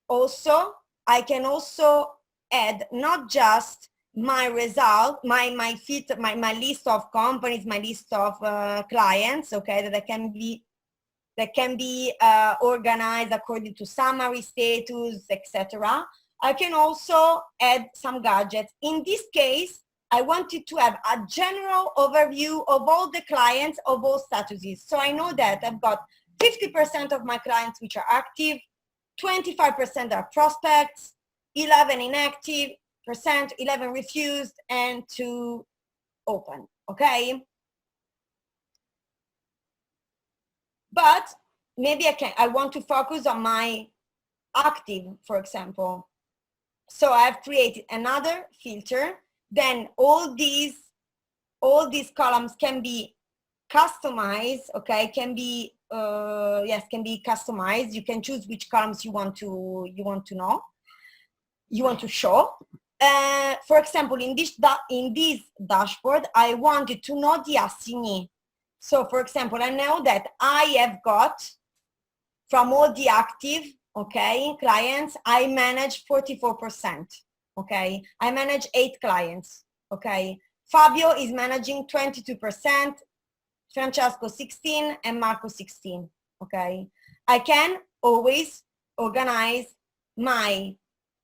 also, I can also add not just my result, my filter, my list of companies, my list of clients, okay, that can be organized according to summary, status, etc. I can also add some gadgets. In this case, I wanted to have a general overview of all the clients of all statuses. So I know that I've got 50% of my clients which are active, 25% are prospects, 11 inactive percent, 11 refused, and 2 open, okay? But maybe I want to focus on my active, for example. So I've created another filter. Then all these columns can be customized, okay? Can be can be customized. You can choose which columns you want to show. For example, in this dashboard, I wanted to know the assignee. So for example, I know that I have got from all the active, okay, clients, I manage 44%, okay? I manage 8 clients, okay? Fabio is managing 22%, Francesco 16, and Marco 16, okay? I can always organize my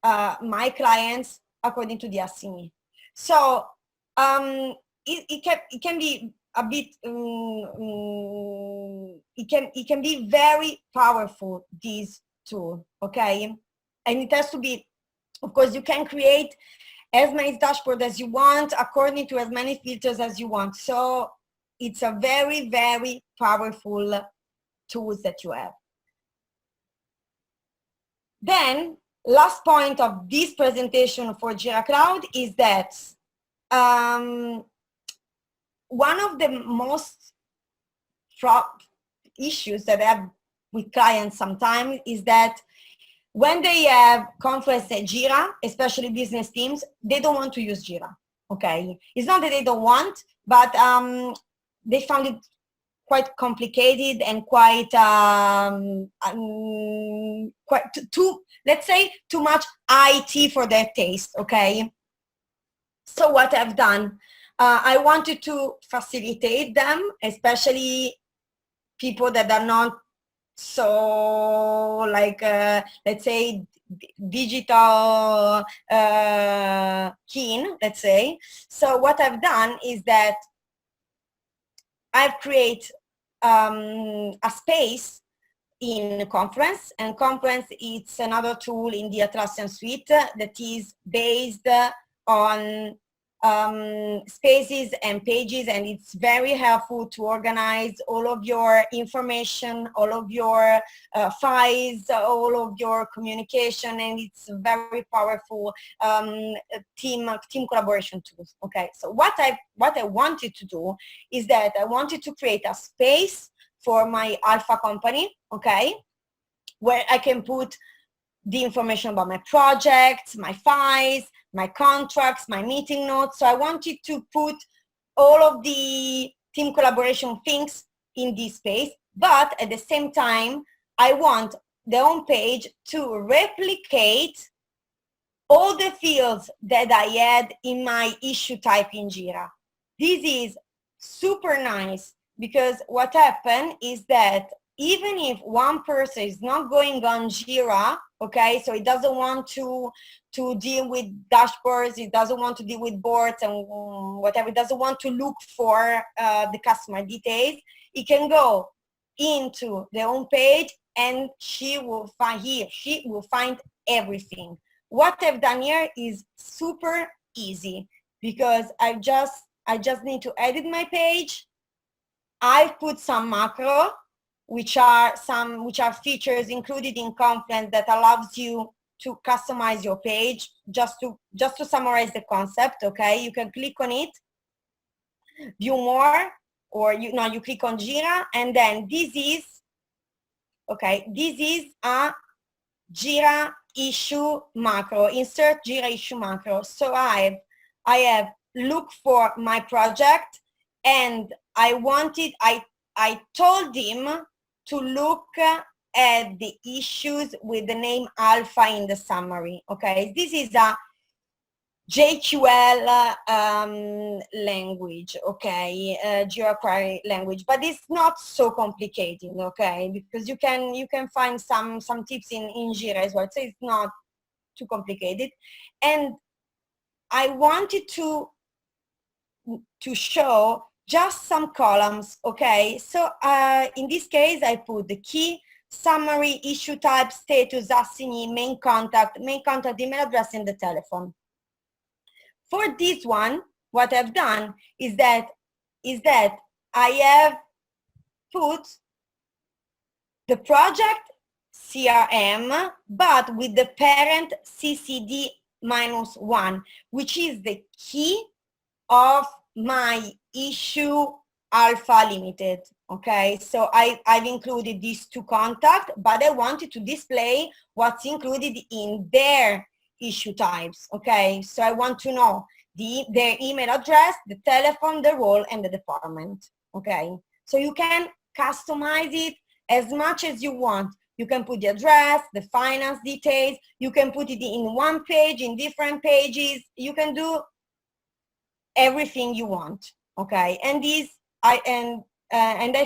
my clients according to the assignee. So it can be a bit it can be very powerful, this tool, okay? And it has to be, of course, you can create as many dashboards as you want according to as many filters as you want. So it's a very, very powerful tools that you have. Then last point of this presentation for JIRA Cloud is that one of the most issues that I have with clients sometimes is that when they have Confluence and JIRA, especially business teams, they don't want to use JIRA, okay? It's not that they don't want, but they found it quite complicated and quite let's say too much IT for their taste, okay? So what I've done, I wanted to facilitate them, especially people that are not so like let's say digital keen, let's say. So what I've done is that I've created a space in Confluence, and Confluence it's another tool in the Atlassian suite that is based on spaces and pages, and it's very helpful to organize all of your information, all of your files, all of your communication, and it's very powerful team collaboration tools. Okay, so what I wanted to do is that I wanted to create a space for my alpha company, okay, where I can put the information about my projects, my files, my contracts, my meeting notes. So I wanted to put all of the team collaboration things in this space, but at the same time, I want the home page to replicate all the fields that I had in my issue type in JIRA. This is super nice because what happened is that even if one person is not going on JIRA, okay, so it doesn't want to deal with dashboards, it doesn't want to deal with boards and whatever, it doesn't want to look for the customer details, it can go into the home page and she will find everything. What I've done here is super easy because I just need to edit my page. I've put some macro, which are features included in Confluence that allows you to customize your page. Just to summarize the concept, okay? You can click on it, view more, or you click on JIRA, and then this is a JIRA issue macro. Insert JIRA issue macro. So I have looked for my project, and I told him to look at the issues with the name alpha in the summary. Okay, this is a JQL language, okay, JIRA query language, but it's not so complicated, okay, because you can find some tips in JIRA as well, so it's not too complicated. And I wanted to show just some columns, okay? So in this case, I put the key, summary, issue type, status, assignee, main contact, email address, and the telephone. For this one, what I've done is that I have put the project CRM, but with the parent CCD-1, which is the key of my issue alpha limited. Okay, so I've included these two contacts, but I wanted to display what's included in their issue types. Okay, so I want to know their email address, the telephone, the role, and the department. Okay, so you can customize it as much as you want. You can put the address, the finance details, you can put it in one page, in different pages, you can do everything you want. Okay, and I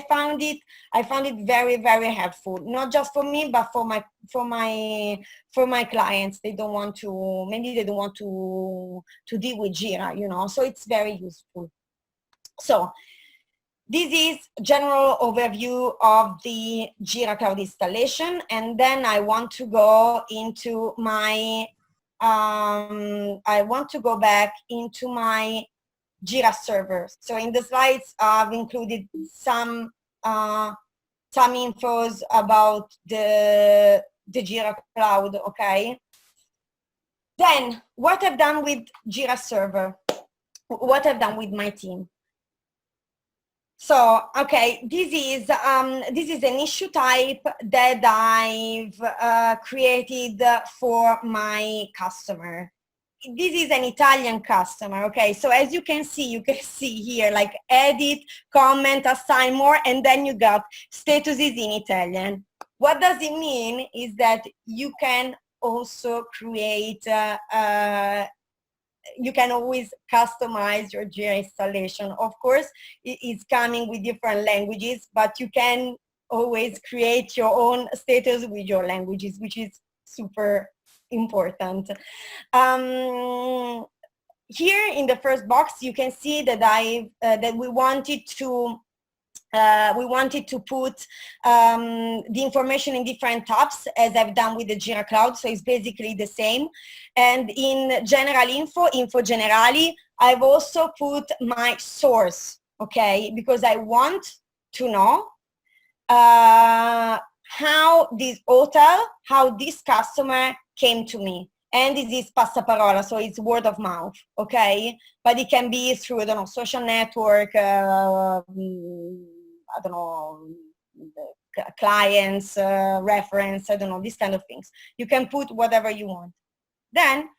found it very, very helpful, not just for me, but for my clients. Maybe they don't want to deal with JIRA, so it's very useful. So this is general overview of the JIRA Cloud installation, and then I want to go into my back into my JIRA server. So in the slides, I've included some infos about the JIRA Cloud, okay? Then what I've done with JIRA server, what I've done with my team. So, okay, this is an issue type that I've created for my customer. This is an Italian customer, okay? So as you can see here, like edit, comment, assign more, and then you got status is in Italian. What does it mean is that you can also create, you can always customize your JIRA installation. Of course, it's coming with different languages, but you can always create your own status with your languages, which is super important. Here in the first box, you can see that we wanted to put the information in different tabs, as I've done with the JIRA Cloud, so it's basically the same. And in general info generali, I've also put my source, okay, because I want to know how this hotel, how this customer came to me. And this is passaparola, so it's word of mouth, okay? But it can be through, I don't know, social network, I don't know, clients, reference, I don't know, these kind of things. You can put whatever you want. Then,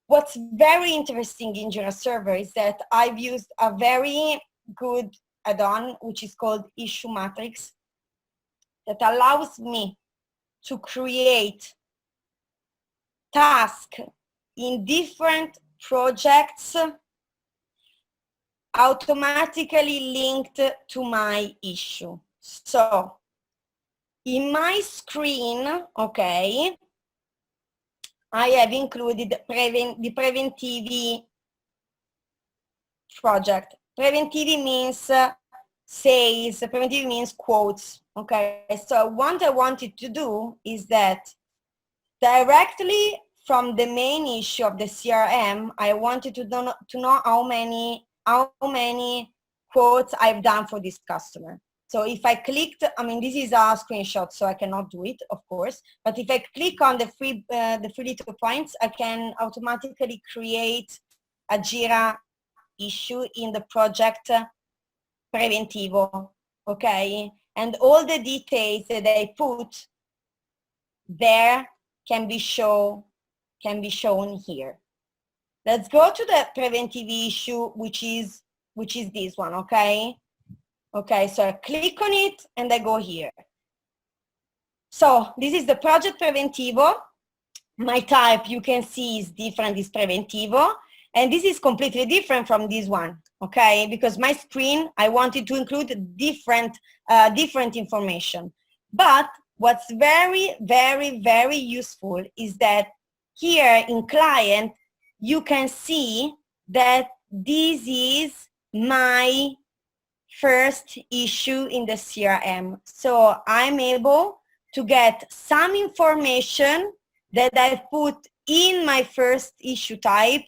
what's very interesting in JIRA Server is that I've used a very good add-on, which is called Issue Matrix, that allows me to create tasks in different projects automatically linked to my issue. So in my screen, okay, I have included the Preventivi project. Preventivi means sales, Preventivi means quotes, okay? So what I wanted to do is that directly from the main issue of the CRM, I wanted to know how many quotes I've done for this customer. So if I clicked, I mean, this is a screenshot, so I cannot do it, of course. But if I click on the three little points, I can automatically create a JIRA issue in the project Preventivo, okay? And all the details that I put there can be shown here. Let's go to the preventive issue, which is this one, okay? Okay, so I click on it and I go here. So this is the project Preventivo. My type, you can see, is different, is Preventivo. And this is completely different from this one, okay? Because my screen, I wanted to include different information. But what's very, very, very useful is that here in client, you can see that this is my first issue in the CRM. So I'm able to get some information that I've put in my first issue type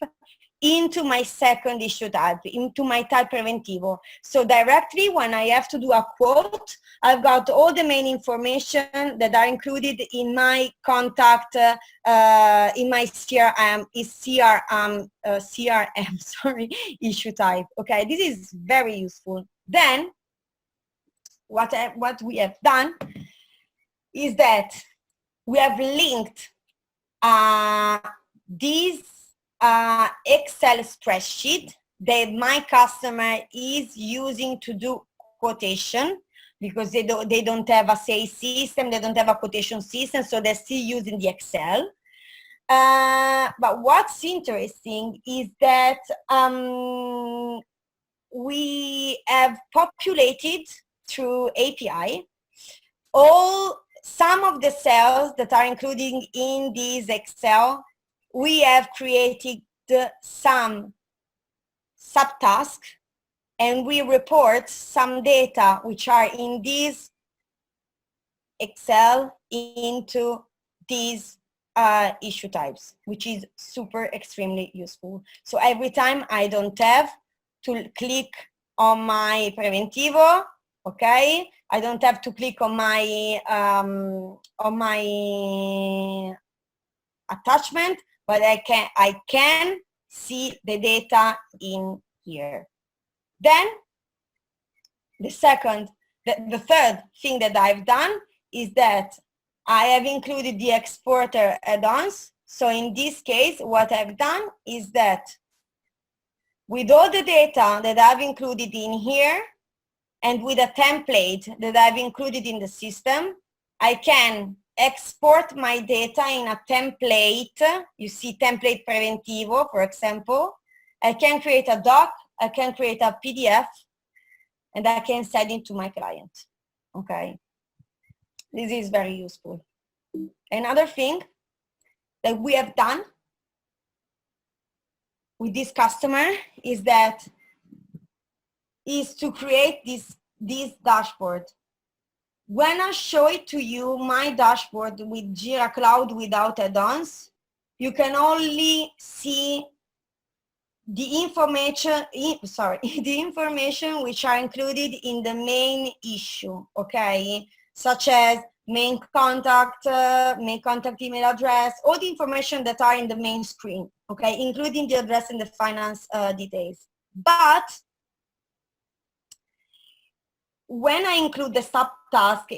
into my second issue type, into my type Preventivo. So directly when I have to do a quote, I've got all the main information that are included in my contact, in my CRM, issue type. Okay, this is very useful. Then, what we have done is that we have linked this Excel spreadsheet that my customer is using to do quotation, because they don't have a sales system, they don't have a quotation system, so they're still using the Excel. But what's interesting is that we have populated through API some of the cells that are included in this Excel. We have created some subtasks, and we report some data which are in this Excel into these issue types, which is extremely useful. So every time I don't have to click on my Preventivo, okay? I don't have to click on my attachment, but I can see the data in here. Then the third thing that I've done is that I have included the exporter add-ons. So in this case, what I've done is that with all the data that I've included in here, and with a template that I've included in the system, I can export my data in a template. You see template Preventivo, for example. I can create a doc, I can create a PDF, and I can send it to my client, okay? This is very useful. Another thing that we have done with this customer is to create this dashboard. When I show it to you, my dashboard with JIRA Cloud without add-ons, you can only see the information, the information which are included in the main issue, okay? Such as main contact email address, all the information that are in the main screen, okay? Including the address and the finance details. But when I include the subtask,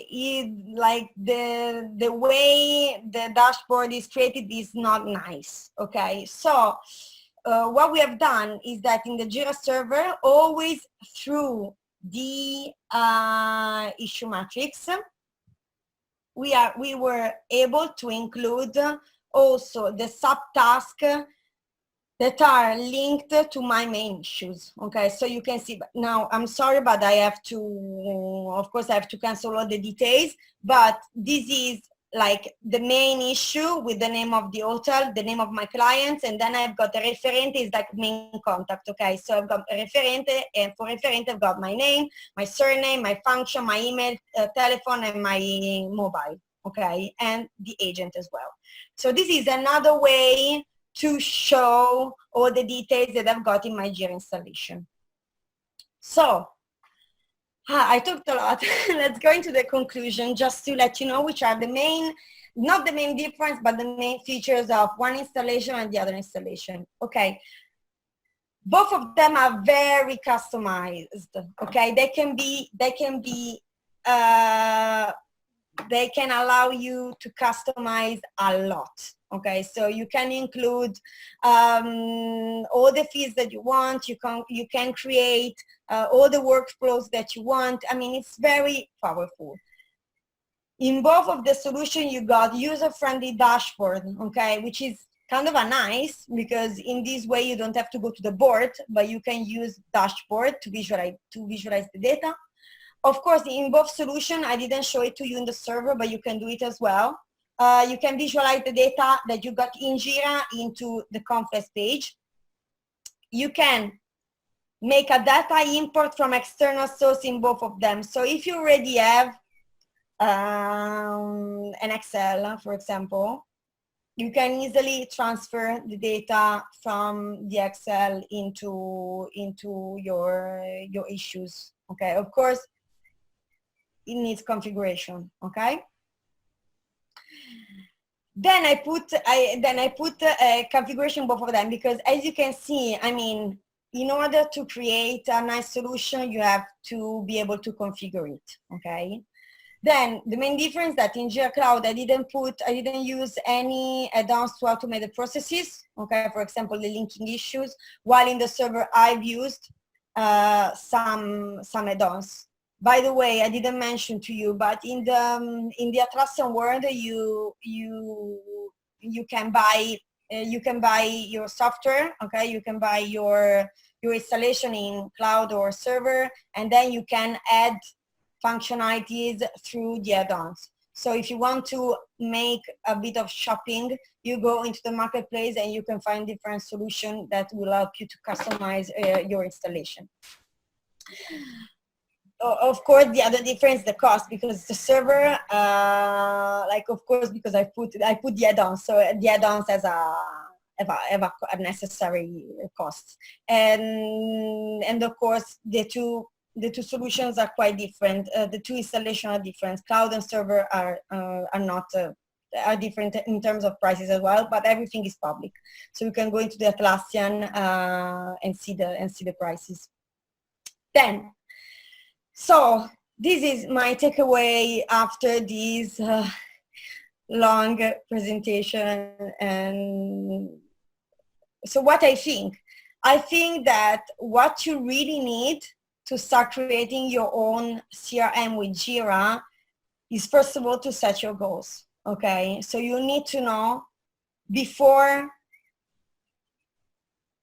like the way the dashboard is created is not nice, okay? So what we have done is that in the JIRA server, always through the issue matrix, we were able to include also the subtask that are linked to my main issues. Okay, so you can see, now I'm sorry, but I have to, of course I have to cancel all the details, but this is like the main issue with the name of the hotel, the name of my clients, and then I've got a referente is like main contact. Okay, so I've got a referente, and for referente I've got my name, my surname, my function, my email, telephone, and my mobile. Okay, and the agent as well. So this is another way to show all the details that I've got in my JIRA installation. So I talked a lot. Let's go into the conclusion just to let you know which are the main, not the main difference, but the main features of one installation and the other installation. Okay. Both of them are very customized. Okay. They can allow you to customize a lot. Okay, so you can include all the fields that you want. You can create all the workflows that you want. I mean, it's very powerful. In both of the solution, you got user-friendly dashboard, okay, which is kind of a nice, because in this way you don't have to go to the board, but you can use dashboard to visualize the data. Of course, in both solutions, I didn't show it to you in the server, but you can do it as well. You can visualize the data that you got in JIRA into the Confluence page. You can make a data import from external source in both of them. So if you already have an Excel, for example, you can easily transfer the data from the Excel into your issues. Okay, of course, it needs configuration. Okay. Then I put a configuration both of them, because as you can see, I mean, in order to create a nice solution, you have to be able to configure it. Okay. Then the main difference that in JIRA Cloud, I didn't use any add-ons to automate the processes. Okay. For example, the linking issues, while in the server I've used some add-ons. By the way, I didn't mention to you, but in the Atlassian world, you can buy your software. Okay, you can buy your installation in cloud or server, and then you can add functionalities through the add-ons. So if you want to make a bit of shopping, you go into the marketplace and you can find different solutions that will help you to customize your installation. Of course, the other difference, the cost, because the server, like, of course, because I put the add-ons, so the add-ons have a necessary cost, and of course the two solutions are quite different. The two installations are different. Cloud and server are different in terms of prices as well, but everything is public, so you can go into the Atlassian and see the prices. Then. So this is my takeaway after this long presentation. And so what I think that what you really need to start creating your own CRM with JIRA is, first of all, to set your goals. Okay, so you need to know before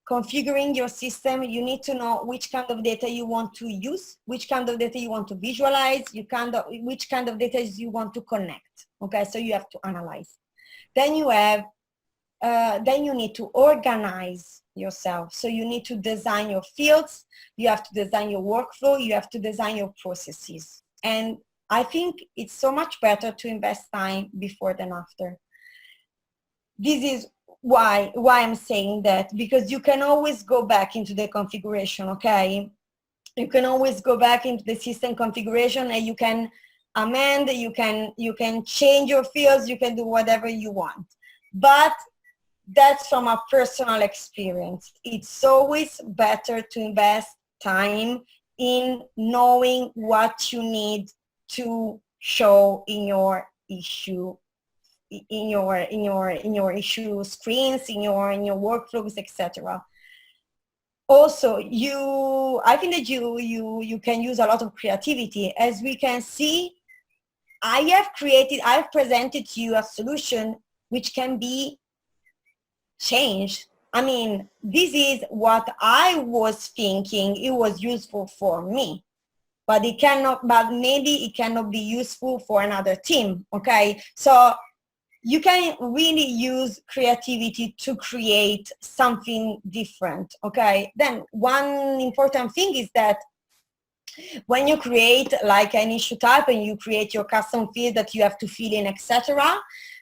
configuring your system, you need to know which kind of data you want to use, which kind of data you want to visualize, which kind of data you want to connect. Okay, so you have to analyze. Then you need to organize yourself. So you need to design your fields, you have to design your workflow, you have to design your processes. And I think it's so much better to invest time before than after. This is why I'm saying that, because you can always go back into the configuration. Okay, you can always go back into the system configuration and you can amend, you can change your fields, you can do whatever you want. But that's from a personal experience. It's always better to invest time in knowing what you need to show in your issue, in your issue screens, in your workflows, etc. Also, I think that you can use a lot of creativity. As we can see, I've presented to you a solution which can be changed I mean, this is what I was thinking it was useful for me, but it cannot, but maybe it cannot be useful for another team, okay? So you can really use creativity to create something different, okay? Then one important thing is that when you create like an issue type and you create your custom field that you have to fill in, etc.,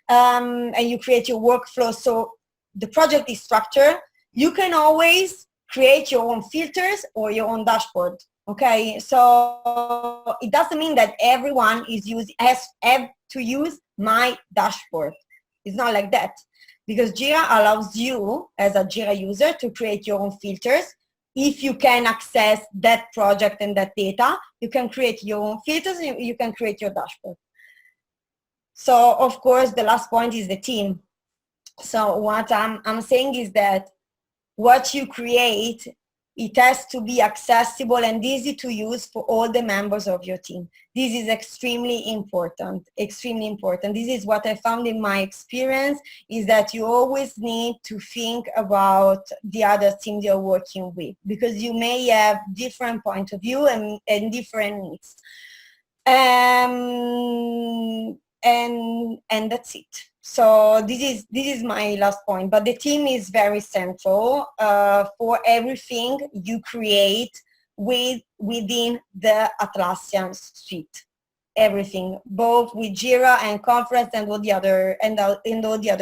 and you create your workflow, so the project is structured, you can always create your own filters or your own dashboard, okay? So it doesn't mean that everyone has to use my dashboard. It's not like that, because JIRA allows you as a JIRA user to create your own filters. If you can access that project and that data, you can create your own filters, you can create your dashboard. So of course, the last point is the team. So what I'm saying is that what you create, it has to be accessible and easy to use for all the members of your team. This is extremely important, extremely important. This is what I found in my experience, is that you always need to think about the other teams you're working with, because you may have different point of view and different needs. And that's it. So this is my last point, but the team is very central for everything you create within the Atlassian suite. Everything, both with JIRA and Confluence and all the other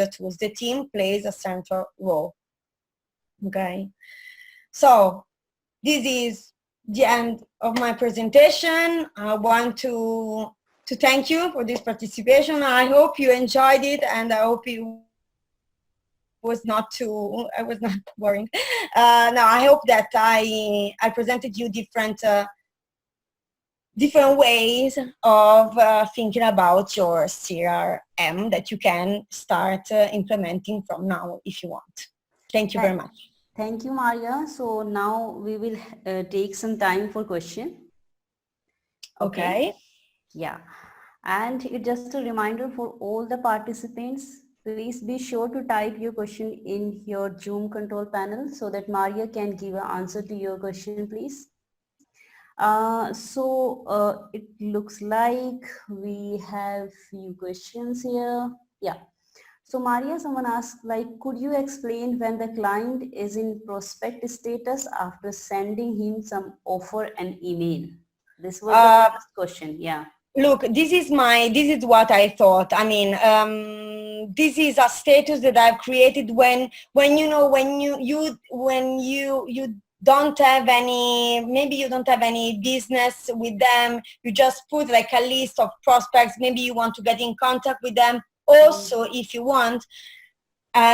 tools. The team plays a central role. Okay, so this is the end of my presentation. I want to thank you for this participation. I hope you enjoyed it, and I hope it was not boring. No, I hope that I presented you different ways of thinking about your CRM that you can start implementing from now if you want. Thank you very much. Thank you, Maria. So now we will take some time for question. Okay. Yeah. And just a reminder for all the participants, please be sure to type your question in your Zoom control panel so that Maria can give an answer to your question, please. It looks like we have few questions here. Yeah. So Maria, someone asked, like, could you explain when the client is in prospect status after sending him some offer and email? This was the first question. Yeah. Look, this is what I thought. I mean, this is a status that I've created when you don't have any, maybe you don't have any business with them. You just put like a list of prospects. Maybe you want to get in contact with them. Also, if you want,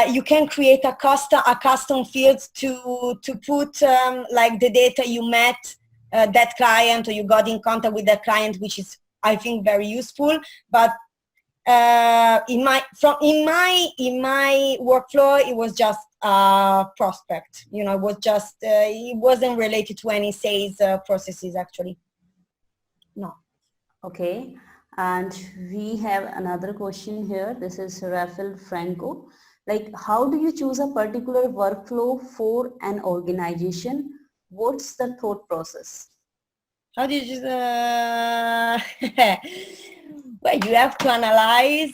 you can create a custom field to put like the data you met that client, or you got in contact with that client, which is, I think, very useful. But in my workflow, it was just prospect. You know, it was just it wasn't related to any sales processes actually. No. Okay, and we have another question here. This is Rafael Franco. Like, how do you choose a particular workflow for an organization? What's the thought process? How did you? Well, you have to analyze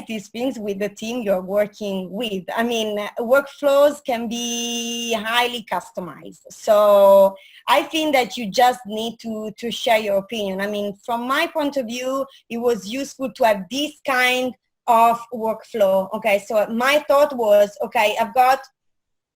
these things with the team you're working with. I mean, workflows can be highly customized. So I think that you just need to share your opinion. I mean, from my point of view, it was useful to have this kind of workflow. Okay, so my thought was, okay,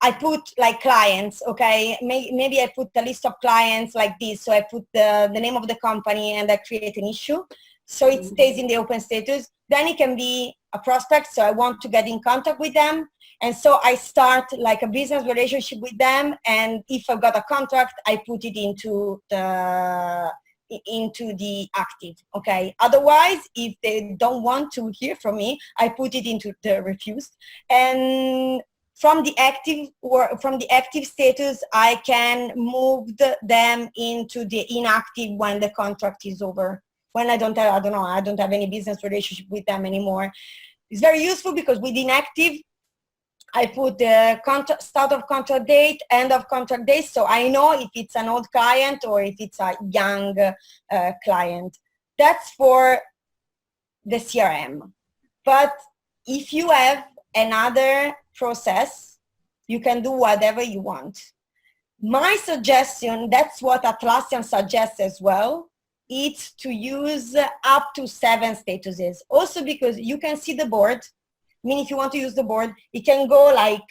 I put like clients, okay, maybe I put a list of clients like this. So I put the name of the company and I create an issue. So it stays in the open status. Then it can be a prospect. So I want to get in contact with them. And so I start like a business relationship with them. And if I've got a contract, I put it into the active, okay? Otherwise, if they don't want to hear from me, I put it into the refused. And from the active status, I can move them into the inactive when the contract is over. When I don't have any business relationship with them anymore. It's very useful because with inactive, I put the start of contract date, end of contract date, so I know if it's an old client or if it's a young client. That's for the CRM. But if you have another process, you can do whatever you want. My suggestion, that's what Atlassian suggests as well, it's to use up to 7 statuses. Also because you can see the board. I mean, if you want to use the board, it can go like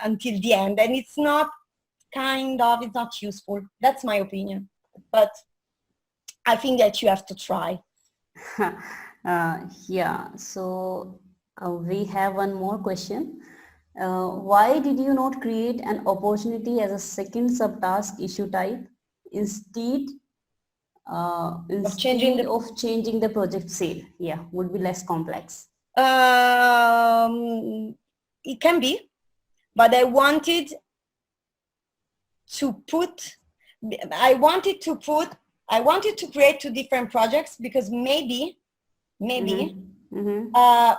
until the end, and it's not it's not useful. That's my opinion. But I think that you have to try. Yeah, so we have one more question. Why did you not create an opportunity as a second subtask issue type instead Of changing the project sale? Yeah, would be less complex. It can be, but I wanted to create 2 different projects because maybe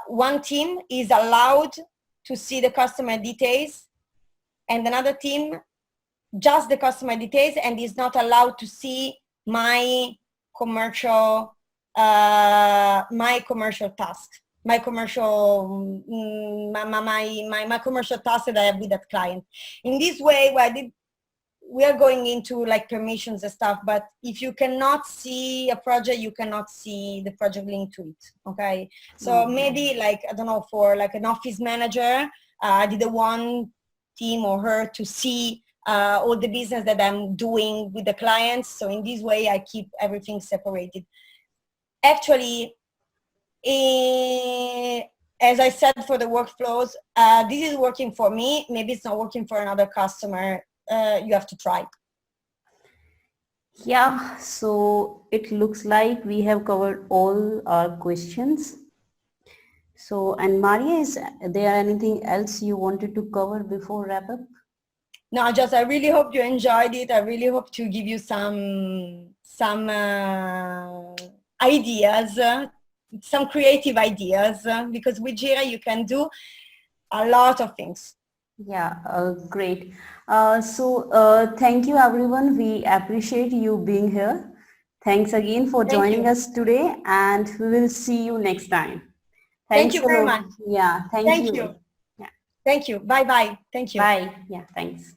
one team is allowed to see the customer details and another team just the customer details and is not allowed to see my commercial task, my commercial task that I have with that client. In this way, we are going into like permissions and stuff, but if you cannot see a project, you cannot see the project link to it, okay? So maybe like, I don't know, for like an office manager, I didn't want him or her to see all the business that I'm doing with the clients. So in this way, I keep everything separated. Actually, as I said, for the workflows, this is working for me. Maybe it's not working for another customer. You have to try. Yeah, so it looks like we have covered all our questions. So, and Maria, is there anything else you wanted to cover before wrap up? No, I really hope you enjoyed it. I really hope to give you some ideas, some creative ideas, because with JIRA you can do a lot of things. Yeah, great. Thank you everyone. We appreciate you being here. Thanks again for joining us today, and we will see you next time. Thank you very much. Yeah, thank you. Yeah. Thank you. Bye-bye. Thank you. Bye. Yeah, thanks.